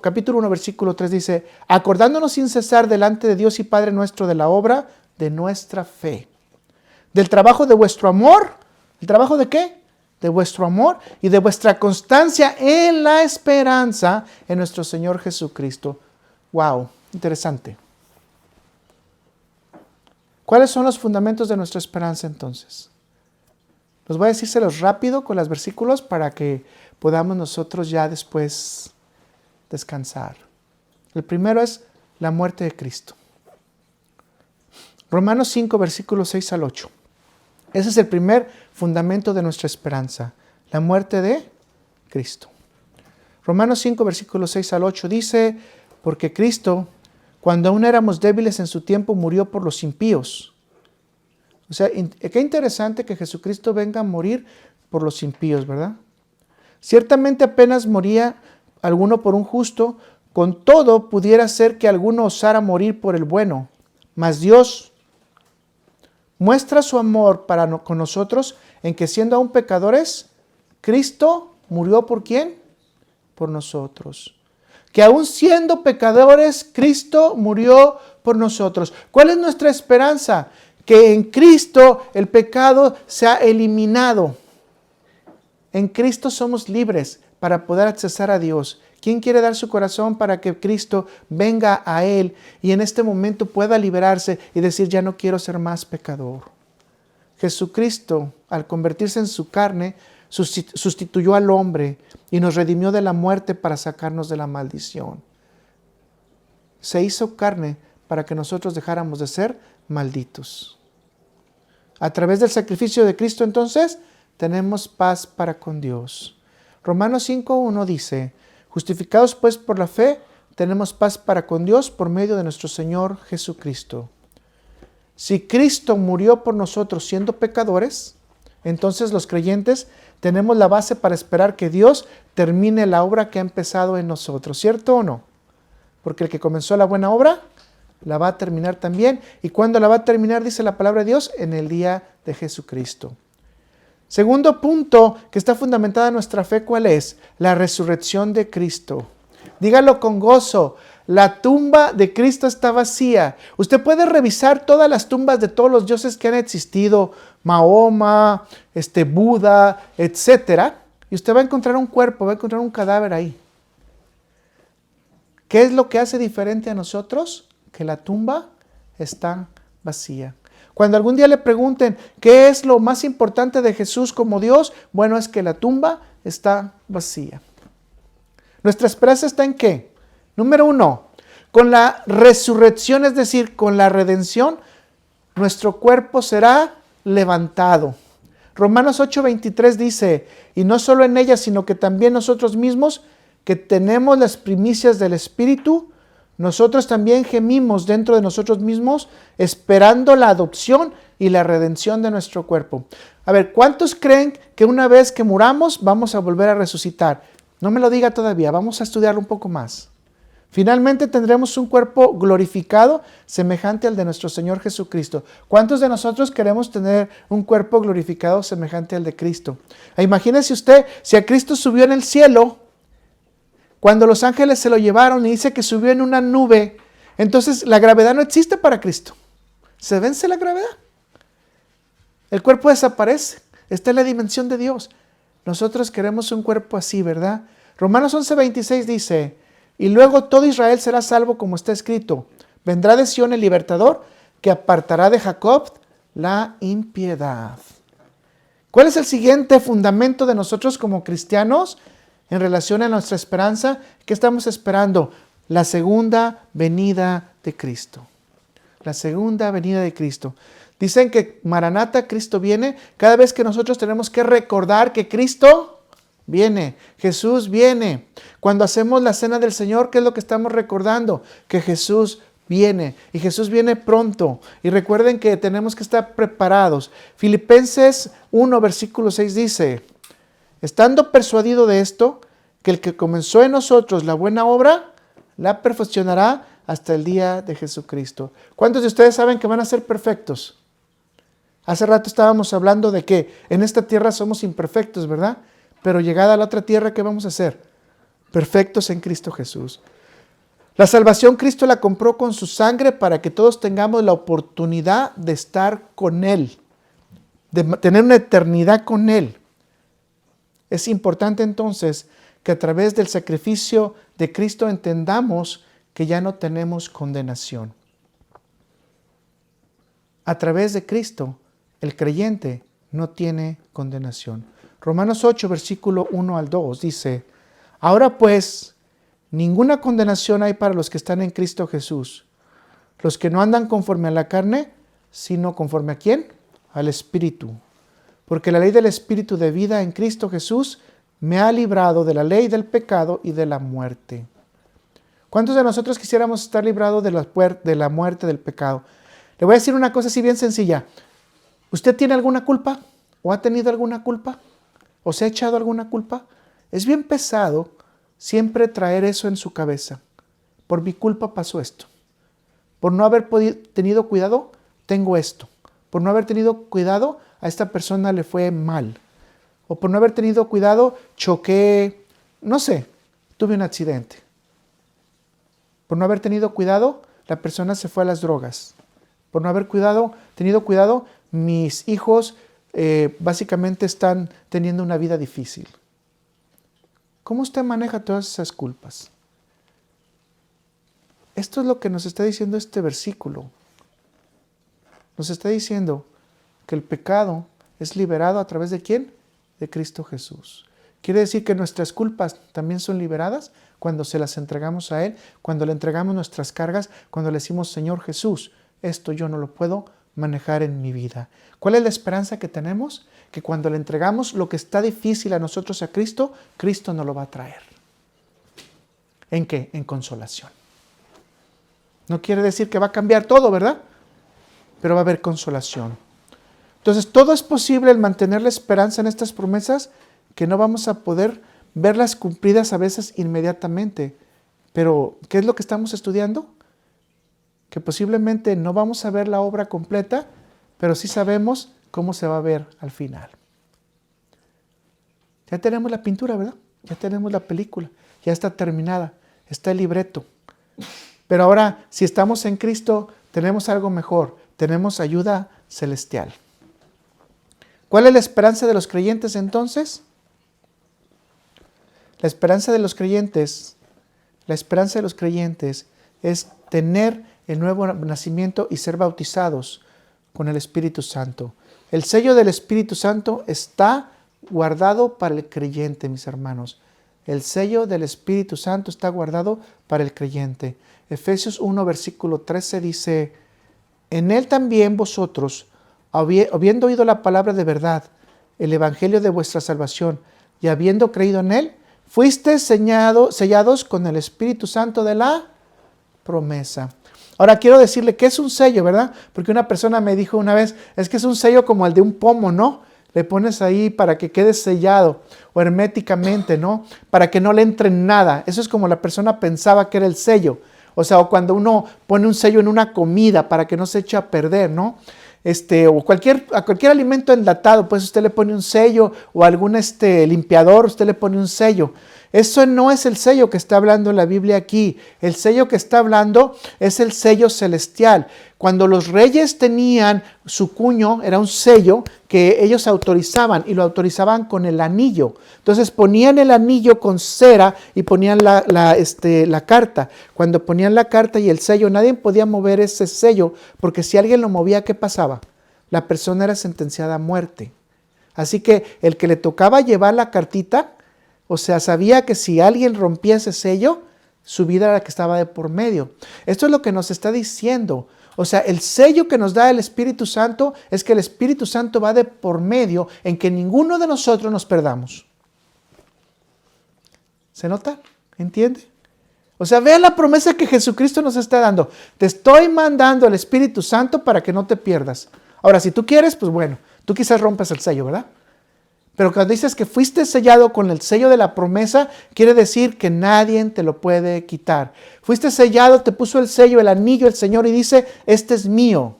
capítulo 1, versículo 3 dice, acordándonos sin cesar delante de Dios y Padre nuestro de la obra de nuestra fe, del trabajo de vuestro amor. ¿El trabajo de qué? De vuestro amor y de vuestra constancia en la esperanza en nuestro Señor Jesucristo. Wow, interesante. ¿Cuáles son los fundamentos de nuestra esperanza entonces? Los voy a decírselos rápido con los versículos para que podamos nosotros ya después descansar. El primero es la muerte de Cristo. Romanos 5, versículos 6 al 8. Ese es el primer fundamento de nuestra esperanza, la muerte de Cristo. Romanos 5, versículos 6 al 8 dice, porque Cristo, cuando aún éramos débiles en su tiempo, murió por los impíos. O sea, qué interesante que Jesucristo venga a morir por los impíos, ¿verdad? Ciertamente apenas moría alguno por un justo, con todo pudiera ser que alguno osara morir por el bueno, mas Dios muestra su amor con nosotros en que siendo aún pecadores, Cristo murió ¿por quién? Por nosotros. Que aún siendo pecadores, Cristo murió por nosotros. ¿Cuál es nuestra esperanza? Que en Cristo el pecado se ha eliminado. En Cristo somos libres para poder accesar a Dios. ¿Quién quiere dar su corazón para que Cristo venga a Él y en este momento pueda liberarse y decir, ya no quiero ser más pecador? Jesucristo, al convertirse en su carne, sustituyó al hombre y nos redimió de la muerte para sacarnos de la maldición. Se hizo carne para que nosotros dejáramos de ser malditos. A través del sacrificio de Cristo, entonces, tenemos paz para con Dios. Romanos 5:1 dice, justificados pues por la fe, tenemos paz para con Dios por medio de nuestro Señor Jesucristo. Si Cristo murió por nosotros siendo pecadores, entonces los creyentes tenemos la base para esperar que Dios termine la obra que ha empezado en nosotros, ¿cierto o no? Porque el que comenzó la buena obra, la va a terminar también. ¿Y cuándo la va a terminar? Dice la palabra de Dios, en el día de Jesucristo. Segundo punto que está fundamentada en nuestra fe, ¿cuál es? La resurrección de Cristo. Dígalo con gozo. La tumba de Cristo está vacía. Usted puede revisar todas las tumbas de todos los dioses que han existido, Mahoma, Buda, etc. Y usted va a encontrar un cuerpo, va a encontrar un cadáver ahí. ¿Qué es lo que hace diferente a nosotros? Que la tumba está vacía. Cuando algún día le pregunten, ¿qué es lo más importante de Jesús como Dios? Bueno, es que la tumba está vacía. ¿Nuestra esperanza está en qué? Número 1, con la resurrección, es decir, con la redención, nuestro cuerpo será levantado. Romanos 8:23 dice, y no solo en ella, sino que también nosotros mismos, que tenemos las primicias del Espíritu, nosotros también gemimos dentro de nosotros mismos, esperando la adopción y la redención de nuestro cuerpo. A ver, ¿cuántos creen que una vez que muramos vamos a volver a resucitar? No me lo diga todavía, vamos a estudiarlo un poco más. Finalmente tendremos un cuerpo glorificado semejante al de nuestro Señor Jesucristo. ¿Cuántos de nosotros queremos tener un cuerpo glorificado semejante al de Cristo? Imagínese usted, si a Cristo subió en el cielo, cuando los ángeles se lo llevaron y dice que subió en una nube, entonces la gravedad no existe para Cristo. Se vence la gravedad. El cuerpo desaparece. Está en la dimensión de Dios. Nosotros queremos un cuerpo así, ¿verdad? Romanos 11:26 dice, y luego todo Israel será salvo como está escrito. Vendrá de Sión el libertador que apartará de Jacob la impiedad. ¿Cuál es el siguiente fundamento de nosotros como cristianos en relación a nuestra esperanza? ¿Qué estamos esperando? La segunda venida de Cristo. La segunda venida de Cristo. Dicen que Maranata, Cristo viene. Cada vez que nosotros tenemos que recordar que Cristo viene, Jesús viene. Cuando hacemos la cena del Señor, ¿qué es lo que estamos recordando? Que Jesús viene y Jesús viene pronto. Y recuerden que tenemos que estar preparados. Filipenses 1, versículo 6 dice, estando persuadido de esto, que el que comenzó en nosotros la buena obra, la perfeccionará hasta el día de Jesucristo. ¿Cuántos de ustedes saben que van a ser perfectos? Hace rato estábamos hablando de que en esta tierra somos imperfectos, ¿verdad? Pero llegada a la otra tierra, ¿qué vamos a hacer? Perfectos en Cristo Jesús. La salvación Cristo la compró con su sangre para que todos tengamos la oportunidad de estar con Él, de tener una eternidad con Él. Es importante entonces que a través del sacrificio de Cristo entendamos que ya no tenemos condenación. A través de Cristo, el creyente no tiene condenación. Romanos 8, versículo 1 al 2 dice, ahora pues, ninguna condenación hay para los que están en Cristo Jesús, los que no andan conforme a la carne, sino conforme ¿a quién? Al Espíritu. Porque la ley del Espíritu de vida en Cristo Jesús me ha librado de la ley del pecado y de la muerte. ¿Cuántos de nosotros quisiéramos estar librados de la muerte, del pecado? Le voy a decir una cosa así bien sencilla. ¿Usted tiene alguna culpa? ¿O ha tenido alguna culpa? ¿O se ha echado alguna culpa? Es bien pesado siempre traer eso en su cabeza. Por mi culpa pasó esto. Por no haber tenido cuidado, tengo esto. Por no haber tenido cuidado, a esta persona le fue mal. O por no haber tenido cuidado, choqué, no sé, tuve un accidente. Por no haber tenido cuidado, la persona se fue a las drogas. Por no haber tenido cuidado, mis hijos básicamente están teniendo una vida difícil. ¿Cómo usted maneja todas esas culpas? Esto es lo que nos está diciendo este versículo. Nos está diciendo que el pecado es liberado a través de ¿quién? De Cristo Jesús. Quiere decir que nuestras culpas también son liberadas cuando se las entregamos a Él, cuando le entregamos nuestras cargas, cuando le decimos, Señor Jesús, esto yo no lo puedo manejar en mi vida. ¿Cuál es la esperanza que tenemos? Que cuando le entregamos lo que está difícil a nosotros a Cristo, Cristo nos lo va a traer. ¿En qué? En consolación. No quiere decir que va a cambiar todo, ¿verdad? Pero va a haber consolación. Entonces, todo es posible el mantener la esperanza en estas promesas que no vamos a poder verlas cumplidas a veces inmediatamente. Pero, ¿qué es lo que estamos estudiando? Que posiblemente no vamos a ver la obra completa, pero sí sabemos cómo se va a ver al final. Ya tenemos la pintura, ¿verdad? Ya tenemos la película, ya está terminada, está el libreto. Pero ahora, si estamos en Cristo, tenemos algo mejor, tenemos ayuda celestial. ¿Cuál es la esperanza de los creyentes entonces? La esperanza de los creyentes es tener el nuevo nacimiento y ser bautizados con el Espíritu Santo. El sello del Espíritu Santo está guardado para el creyente, mis hermanos. El sello del Espíritu Santo está guardado para el creyente. Efesios 1, versículo 13 dice, en él también vosotros, habiendo oído la palabra de verdad, el evangelio de vuestra salvación, y habiendo creído en él, fuisteis sellados con el Espíritu Santo de la promesa. Ahora quiero decirle que es un sello, ¿verdad? Porque una persona me dijo una vez, es que es un sello como el de un pomo, ¿no? Le pones ahí para que quede sellado o herméticamente, ¿no? Para que no le entre nada. Eso es como la persona pensaba que era el sello. O sea, o cuando uno pone un sello en una comida para que no se eche a perder, ¿no? O a cualquier alimento enlatado, pues usted le pone un sello, o algún limpiador, usted le pone un sello. Eso no es el sello que está hablando la Biblia aquí. El sello que está hablando es el sello celestial. Cuando los reyes tenían su cuño, era un sello que ellos autorizaban, y lo autorizaban con el anillo. Entonces ponían el anillo con cera y ponían la carta. Cuando ponían la carta y el sello, nadie podía mover ese sello, porque si alguien lo movía, ¿qué pasaba? La persona era sentenciada a muerte. Así que el que le tocaba llevar la cartita, o sea, sabía que si alguien rompía ese sello, su vida era la que estaba de por medio. Esto es lo que nos está diciendo. O sea, el sello que nos da el Espíritu Santo es que el Espíritu Santo va de por medio en que ninguno de nosotros nos perdamos. ¿Se nota? ¿Entiende? O sea, vean la promesa que Jesucristo nos está dando. Te estoy mandando el Espíritu Santo para que no te pierdas. Ahora, si tú quieres, pues bueno, tú quizás rompes el sello, ¿verdad? Pero cuando dices que fuiste sellado con el sello de la promesa, quiere decir que nadie te lo puede quitar. Fuiste sellado, te puso el sello, el anillo, el Señor, y dice, este es mío.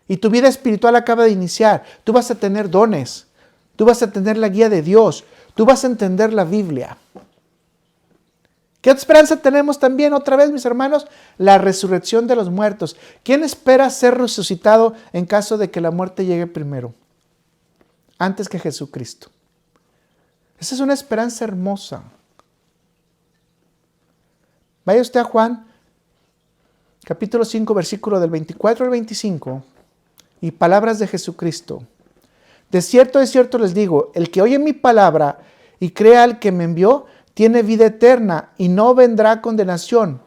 Y tu vida espiritual acaba de iniciar. Tú vas a tener dones. Tú vas a tener la guía de Dios. Tú vas a entender la Biblia. ¿Qué esperanza tenemos también otra vez, mis hermanos? La resurrección de los muertos. ¿Quién espera ser resucitado en caso de que la muerte llegue primero? Antes que Jesucristo. Esa es una esperanza hermosa. Vaya usted a Juan, capítulo 5, versículo del 24 al 25, y palabras de Jesucristo. De cierto les digo, el que oye mi palabra y crea al que me envió, tiene vida eterna y no vendrá a condenación,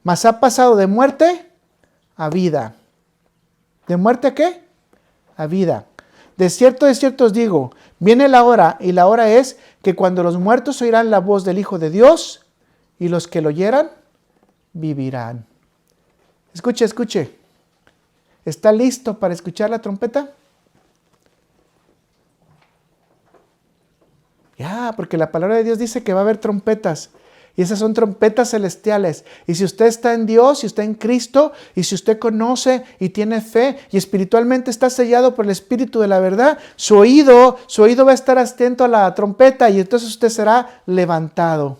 mas ha pasado de muerte a vida. ¿De muerte a qué? A vida. De cierto os digo, viene la hora, y la hora es que cuando los muertos oirán la voz del Hijo de Dios, y los que lo oyeran, vivirán. Escuche, escuche. ¿Está listo para escuchar la trompeta? Ya, porque la palabra de Dios dice que va a haber trompetas. Y esas son trompetas celestiales. Y si usted está en Dios, si está en Cristo, y si usted conoce y tiene fe, y espiritualmente está sellado por el Espíritu de la verdad, su oído va a estar atento a la trompeta, y entonces usted será levantado.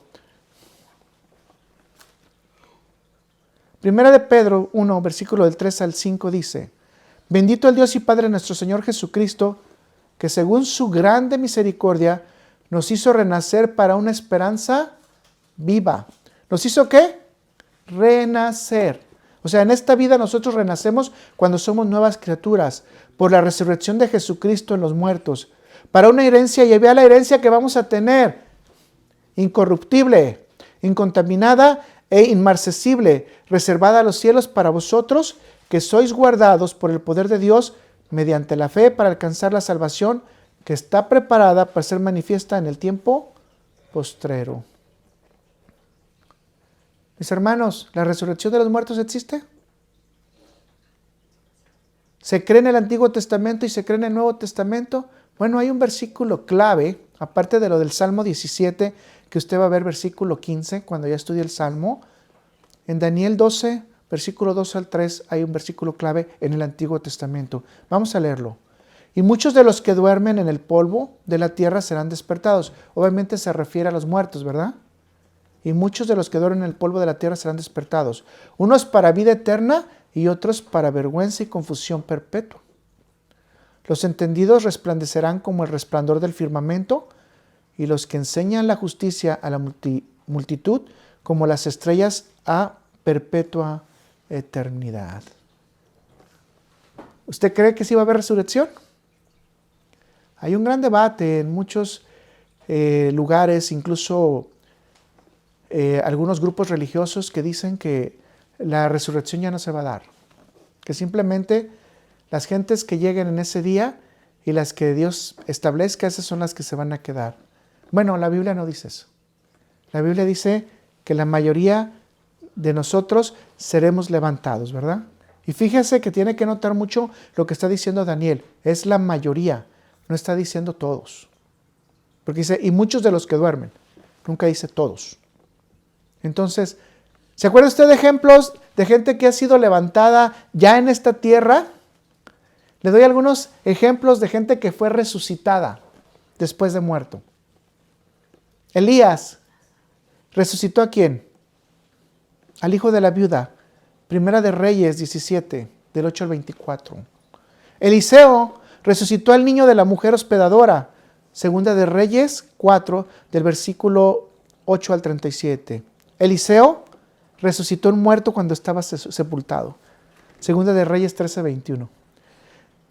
Primera de Pedro 1, versículo del 3 al 5 dice, bendito el Dios y Padre nuestro Señor Jesucristo, que según su grande misericordia nos hizo renacer para una esperanza viva. ¿Nos hizo qué? Renacer. O sea, en esta vida nosotros renacemos cuando somos nuevas criaturas, por la resurrección de Jesucristo en los muertos, para una herencia, y vea la herencia que vamos a tener, incorruptible, incontaminada e inmarcesible, reservada a los cielos para vosotros, que sois guardados por el poder de Dios mediante la fe para alcanzar la salvación que está preparada para ser manifiesta en el tiempo postrero. Mis hermanos, ¿la resurrección de los muertos existe? ¿Se cree en el Antiguo Testamento y se cree en el Nuevo Testamento? Bueno, hay un versículo clave, aparte de lo del Salmo 17, que usted va a ver versículo 15, cuando ya estudie el Salmo. En Daniel 12, versículo 2 al 3, hay un versículo clave en el Antiguo Testamento. Vamos a leerlo. Y muchos de los que duermen en el polvo de la tierra serán despertados. Obviamente se refiere a los muertos, ¿verdad? Y muchos de los que duermen en el polvo de la tierra serán despertados. Unos para vida eterna y otros para vergüenza y confusión perpetua. Los entendidos resplandecerán como el resplandor del firmamento, y los que enseñan la justicia a la multitud como las estrellas a perpetua eternidad. ¿Usted cree que sí va a haber resurrección? Hay un gran debate en muchos lugares, incluso algunos grupos religiosos que dicen que la resurrección ya no se va a dar. Que simplemente las gentes que lleguen en ese día y las que Dios establezca, esas son las que se van a quedar. Bueno, la Biblia no dice eso. La Biblia dice que la mayoría de nosotros seremos levantados, ¿verdad? Y fíjese que tiene que notar mucho lo que está diciendo Daniel. Es la mayoría, no está diciendo todos. Porque dice, y muchos de los que duermen. Nunca dice todos. Entonces, ¿se acuerda usted de ejemplos de gente que ha sido levantada ya en esta tierra? Le doy algunos ejemplos de gente que fue resucitada después de muerto. Elías resucitó ¿a quién? Al hijo de la viuda. Primera de Reyes 17, del 8 al 24. Eliseo resucitó al niño de la mujer hospedadora. Segunda de Reyes 4, del versículo 8 al 37. Eliseo resucitó un muerto cuando estaba sepultado. Segunda de Reyes 13, 21.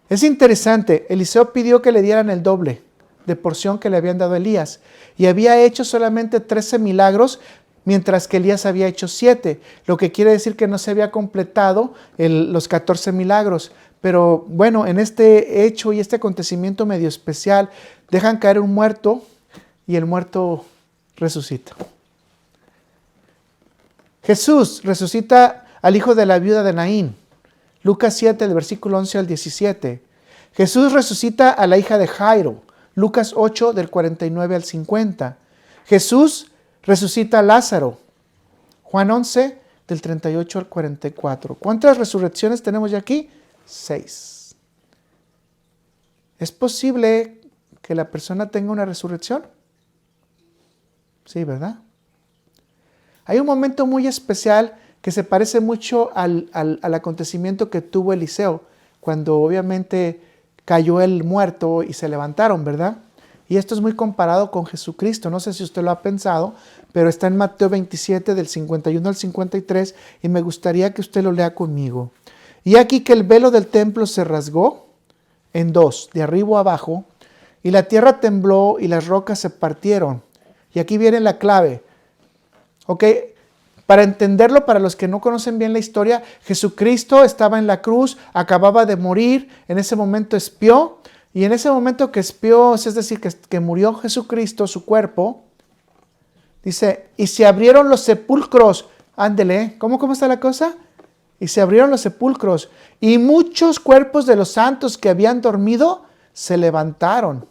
Es interesante, Eliseo pidió que le dieran el doble de porción que le habían dado a Elías. Y había hecho solamente 13 milagros, mientras que Elías había hecho 7, lo que quiere decir que no se había completado los 14 milagros. Pero bueno, en este hecho y este acontecimiento medio especial, dejan caer un muerto y el muerto resucita. Jesús resucita al hijo de la viuda de Naín. Lucas 7, del versículo 11 al 17. Jesús resucita a la hija de Jairo. Lucas 8, del 49 al 50. Jesús resucita a Lázaro. Juan 11, del 38 al 44. ¿Cuántas resurrecciones tenemos ya aquí? 6. ¿Es posible que la persona tenga una resurrección? Sí, ¿verdad? Hay un momento muy especial que se parece mucho al acontecimiento que tuvo Eliseo, cuando obviamente cayó el muerto y se levantaron, ¿verdad? Y esto es muy comparado con Jesucristo. No sé si usted lo ha pensado, pero está en Mateo 27, del 51 al 53, y me gustaría que usted lo lea conmigo. Y aquí que el velo del templo se rasgó en dos, de arriba a abajo, y la tierra tembló y las rocas se partieron. Y aquí viene la clave. ¿Ok? Para entenderlo, para los que no conocen bien la historia, Jesucristo estaba en la cruz, acababa de morir, en ese momento expió, y en ese momento que expió, es decir, que murió Jesucristo, su cuerpo, dice, y se abrieron los sepulcros. Ándele, ¿cómo está la cosa? Y se abrieron los sepulcros, y muchos cuerpos de los santos que habían dormido se levantaron.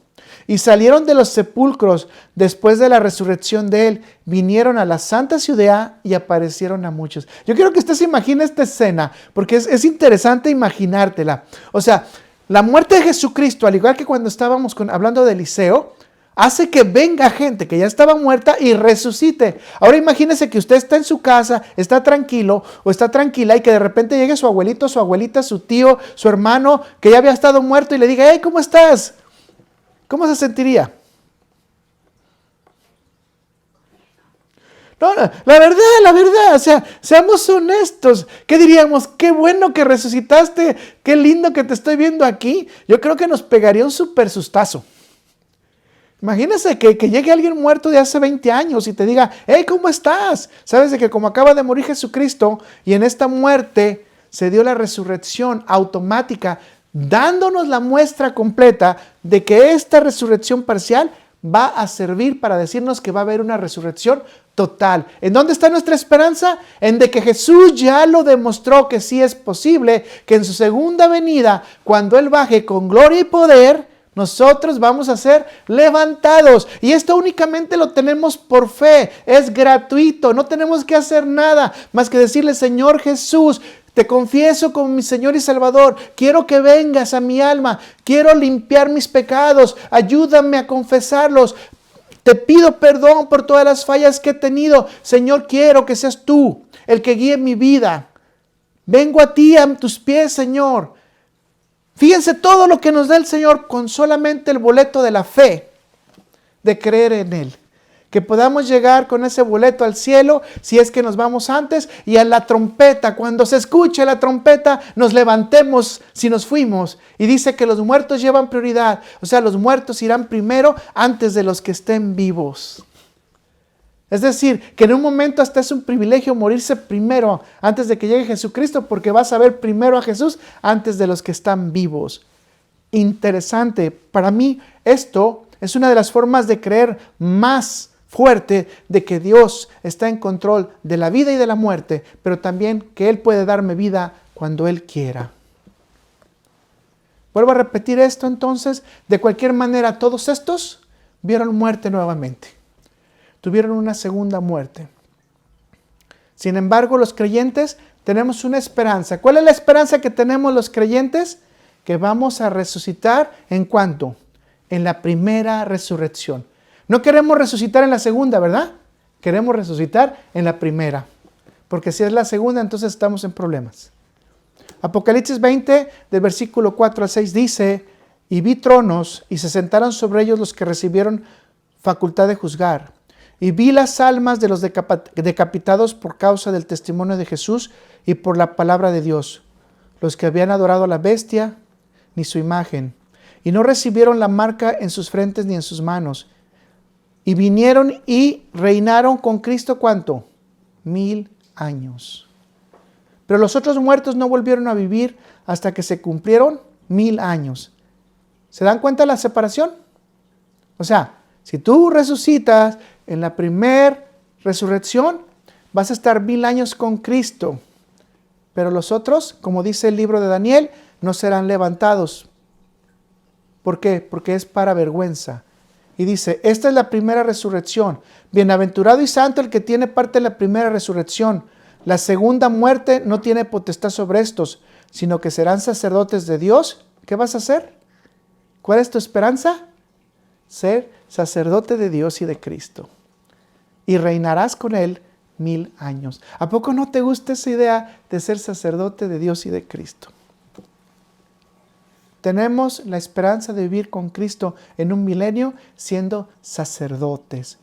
Y salieron de los sepulcros después de la resurrección de él, vinieron a la santa ciudad y aparecieron a muchos. Yo quiero que usted se imagine esta escena, porque es interesante imaginártela. O sea, la muerte de Jesucristo, al igual que cuando estábamos hablando de Eliseo, hace que venga gente que ya estaba muerta y resucite. Ahora imagínese que usted está en su casa, está tranquilo o está tranquila y que de repente llegue su abuelito, su abuelita, su tío, su hermano, que ya había estado muerto y le diga, hey, ¿cómo estás? ¿Cómo se sentiría? No, la verdad, o sea, seamos honestos. ¿Qué diríamos? Qué bueno que resucitaste, qué lindo que te estoy viendo aquí. Yo creo que nos pegaría un súper sustazo. Imagínese que llegue alguien muerto de hace 20 años y te diga, hey, ¿cómo estás? Sabes de que como acaba de morir Jesucristo y en esta muerte se dio la resurrección automática, dándonos la muestra completa de que esta resurrección parcial va a servir para decirnos que va a haber una resurrección total. ¿En dónde está nuestra esperanza? En de que Jesús ya lo demostró que sí es posible, que en su segunda venida, cuando Él baje con gloria y poder, nosotros vamos a ser levantados. Y esto únicamente lo tenemos por fe. Es gratuito. No tenemos que hacer nada más que decirle, Señor Jesús, te confieso como mi Señor y Salvador. Quiero que vengas a mi alma. Quiero limpiar mis pecados. Ayúdame a confesarlos. Te pido perdón por todas las fallas que he tenido. Señor, quiero que seas tú el que guíe mi vida. Vengo a ti, a tus pies, Señor. Fíjense todo lo que nos da el Señor con solamente el boleto de la fe, de creer en Él. Que podamos llegar con ese boleto al cielo, si es que nos vamos antes, y a la trompeta, cuando se escuche la trompeta, nos levantemos si nos fuimos. Y dice que los muertos llevan prioridad, o sea, los muertos irán primero antes de los que estén vivos. Es decir, que en un momento hasta es un privilegio morirse primero antes de que llegue Jesucristo, porque vas a ver primero a Jesús antes de los que están vivos. Interesante. Para mí esto es una de las formas de creer más fuerte de que Dios está en control de la vida y de la muerte, pero también que Él puede darme vida cuando Él quiera. Vuelvo a repetir esto entonces. De cualquier manera, todos estos vieron muerte nuevamente. Tuvieron una segunda muerte. Sin embargo, los creyentes tenemos una esperanza. ¿Cuál es la esperanza que tenemos los creyentes? Que vamos a resucitar ¿en cuánto? En la primera resurrección. No queremos resucitar en la segunda, ¿verdad? Queremos resucitar en la primera. Porque si es la segunda, entonces estamos en problemas. Apocalipsis 20, del versículo 4 al 6 dice: y vi tronos, y se sentaron sobre ellos los que recibieron facultad de juzgar. Y vi las almas de los decapitados por causa del testimonio de Jesús y por la palabra de Dios, los que habían adorado a la bestia ni su imagen, y no recibieron la marca en sus frentes ni en sus manos. Y vinieron y reinaron con Cristo, ¿cuánto? 1000 años. Pero los otros muertos no volvieron a vivir hasta que se cumplieron 1000 años. ¿Se dan cuenta de la separación? O sea, si tú resucitas en la primer resurrección, vas a estar 1000 años con Cristo. Pero los otros, como dice el libro de Daniel, no serán levantados. ¿Por qué? Porque es para vergüenza. Y dice, esta es la primera resurrección. Bienaventurado y santo el que tiene parte en la primera resurrección. La segunda muerte no tiene potestad sobre estos, sino que serán sacerdotes de Dios. ¿Qué vas a hacer? ¿Cuál es tu esperanza? Ser sacerdote de Dios y de Cristo. Y reinarás con Él 1000 años. ¿A poco no te gusta esa idea de ser sacerdote de Dios y de Cristo? Tenemos la esperanza de vivir con Cristo en un milenio siendo sacerdotes.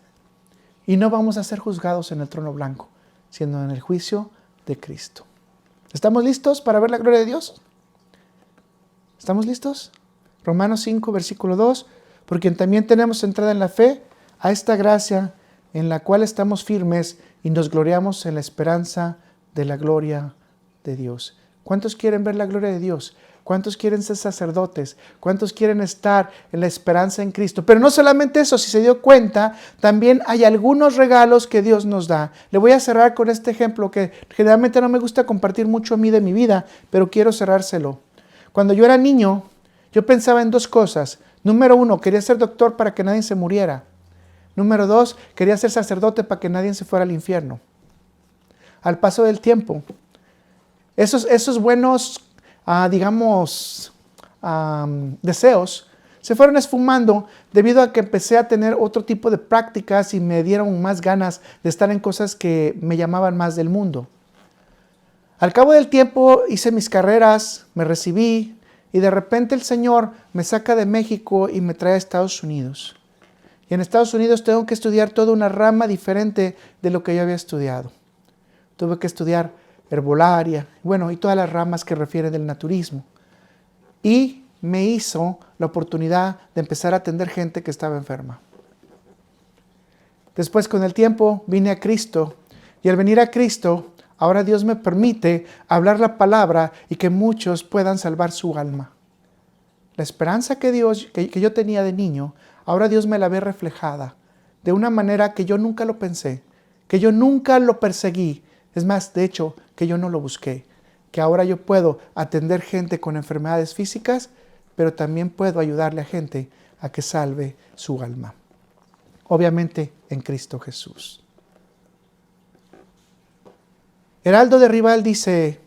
Y no vamos a ser juzgados en el trono blanco, siendo en el juicio de Cristo. ¿Estamos listos para ver la gloria de Dios? ¿Estamos listos? Romanos 5, versículo 2. Por quien también tenemos entrada en la fe a esta gracia en la cual estamos firmes y nos gloriamos en la esperanza de la gloria de Dios. ¿Cuántos quieren ver la gloria de Dios? ¿Cuántos quieren ser sacerdotes? ¿Cuántos quieren estar en la esperanza en Cristo? Pero no solamente eso, si se dio cuenta, también hay algunos regalos que Dios nos da. Le voy a cerrar con este ejemplo que generalmente no me gusta compartir mucho a mí de mi vida, pero quiero cerrárselo. Cuando yo era niño, yo pensaba en dos cosas. Número 1, quería ser doctor para que nadie se muriera. Número 2, quería ser sacerdote para que nadie se fuera al infierno. Al paso del tiempo, esos buenos deseos se fueron esfumando debido a que empecé a tener otro tipo de prácticas y me dieron más ganas de estar en cosas que me llamaban más del mundo. Al cabo del tiempo hice mis carreras, me recibí y de repente el Señor me saca de México y me trae a Estados Unidos. Y en Estados Unidos tengo que estudiar toda una rama diferente de lo que yo había estudiado. Tuve que estudiar herbolaria, y todas las ramas que refieren del naturismo. Y me hizo la oportunidad de empezar a atender gente que estaba enferma. Después, con el tiempo, vine a Cristo. Y al venir a Cristo, ahora Dios me permite hablar la palabra y que muchos puedan salvar su alma. La esperanza que yo tenía de niño, ahora Dios me la ve reflejada de una manera que yo nunca lo pensé, que yo nunca lo perseguí. Es más, de hecho, que yo no lo busqué, que ahora yo puedo atender gente con enfermedades físicas, pero también puedo ayudarle a gente a que salve su alma. Obviamente en Cristo Jesús. Heraldo de Rival dice,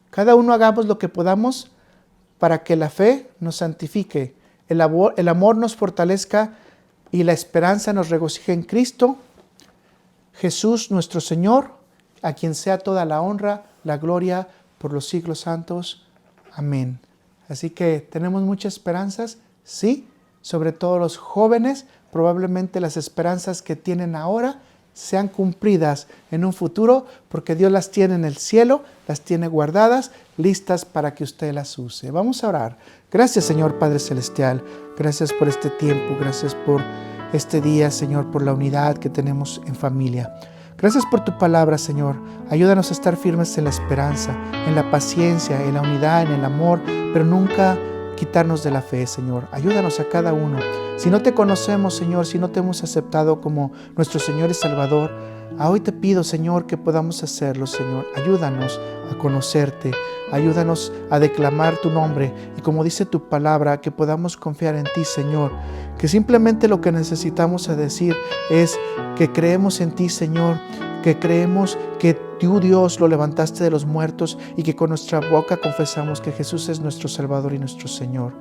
cada uno hagamos lo que podamos para que la fe nos santifique, el amor nos fortalezca y la esperanza nos regocije en Cristo, Jesús nuestro Señor, a quien sea toda la honra, la gloria por los siglos santos. Amén. Así que tenemos muchas esperanzas, sí, sobre todo los jóvenes, probablemente las esperanzas que tienen ahora sean cumplidas en un futuro, porque Dios las tiene en el cielo, las tiene guardadas, listas para que usted las use. Vamos a orar. Gracias, Señor Padre Celestial. Gracias por este tiempo. Gracias por este día, Señor, por la unidad que tenemos en familia. Gracias por tu palabra, Señor. Ayúdanos a estar firmes en la esperanza, en la paciencia, en la unidad, en el amor, pero nunca quitarnos de la fe, Señor. Ayúdanos a cada uno. Si no te conocemos, Señor, si no te hemos aceptado como nuestro Señor y Salvador, hoy te pido, Señor, que podamos hacerlo, Señor. Ayúdanos a conocerte, ayúdanos a declamar tu nombre y, como dice tu palabra, que podamos confiar en ti, Señor. Que simplemente lo que necesitamos decir es que creemos en ti, Señor, que creemos que tú, Dios, lo levantaste de los muertos y que con nuestra boca confesamos que Jesús es nuestro Salvador y nuestro Señor.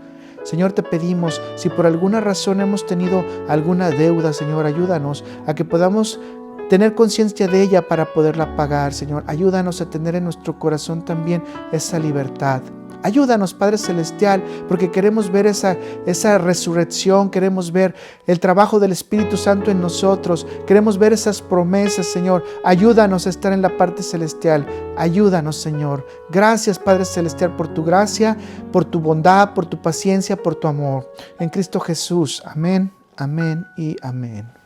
Señor, te pedimos, si por alguna razón hemos tenido alguna deuda, Señor, ayúdanos a que podamos tener conciencia de ella para poderla pagar, Señor. Ayúdanos a tener en nuestro corazón también esa libertad. Ayúdanos, Padre Celestial, porque queremos ver esa resurrección, queremos ver el trabajo del Espíritu Santo en nosotros, queremos ver esas promesas, Señor. Ayúdanos a estar en la parte celestial. Ayúdanos, Señor. Gracias, Padre Celestial, por tu gracia, por tu bondad, por tu paciencia, por tu amor. En Cristo Jesús. Amén, amén y amén.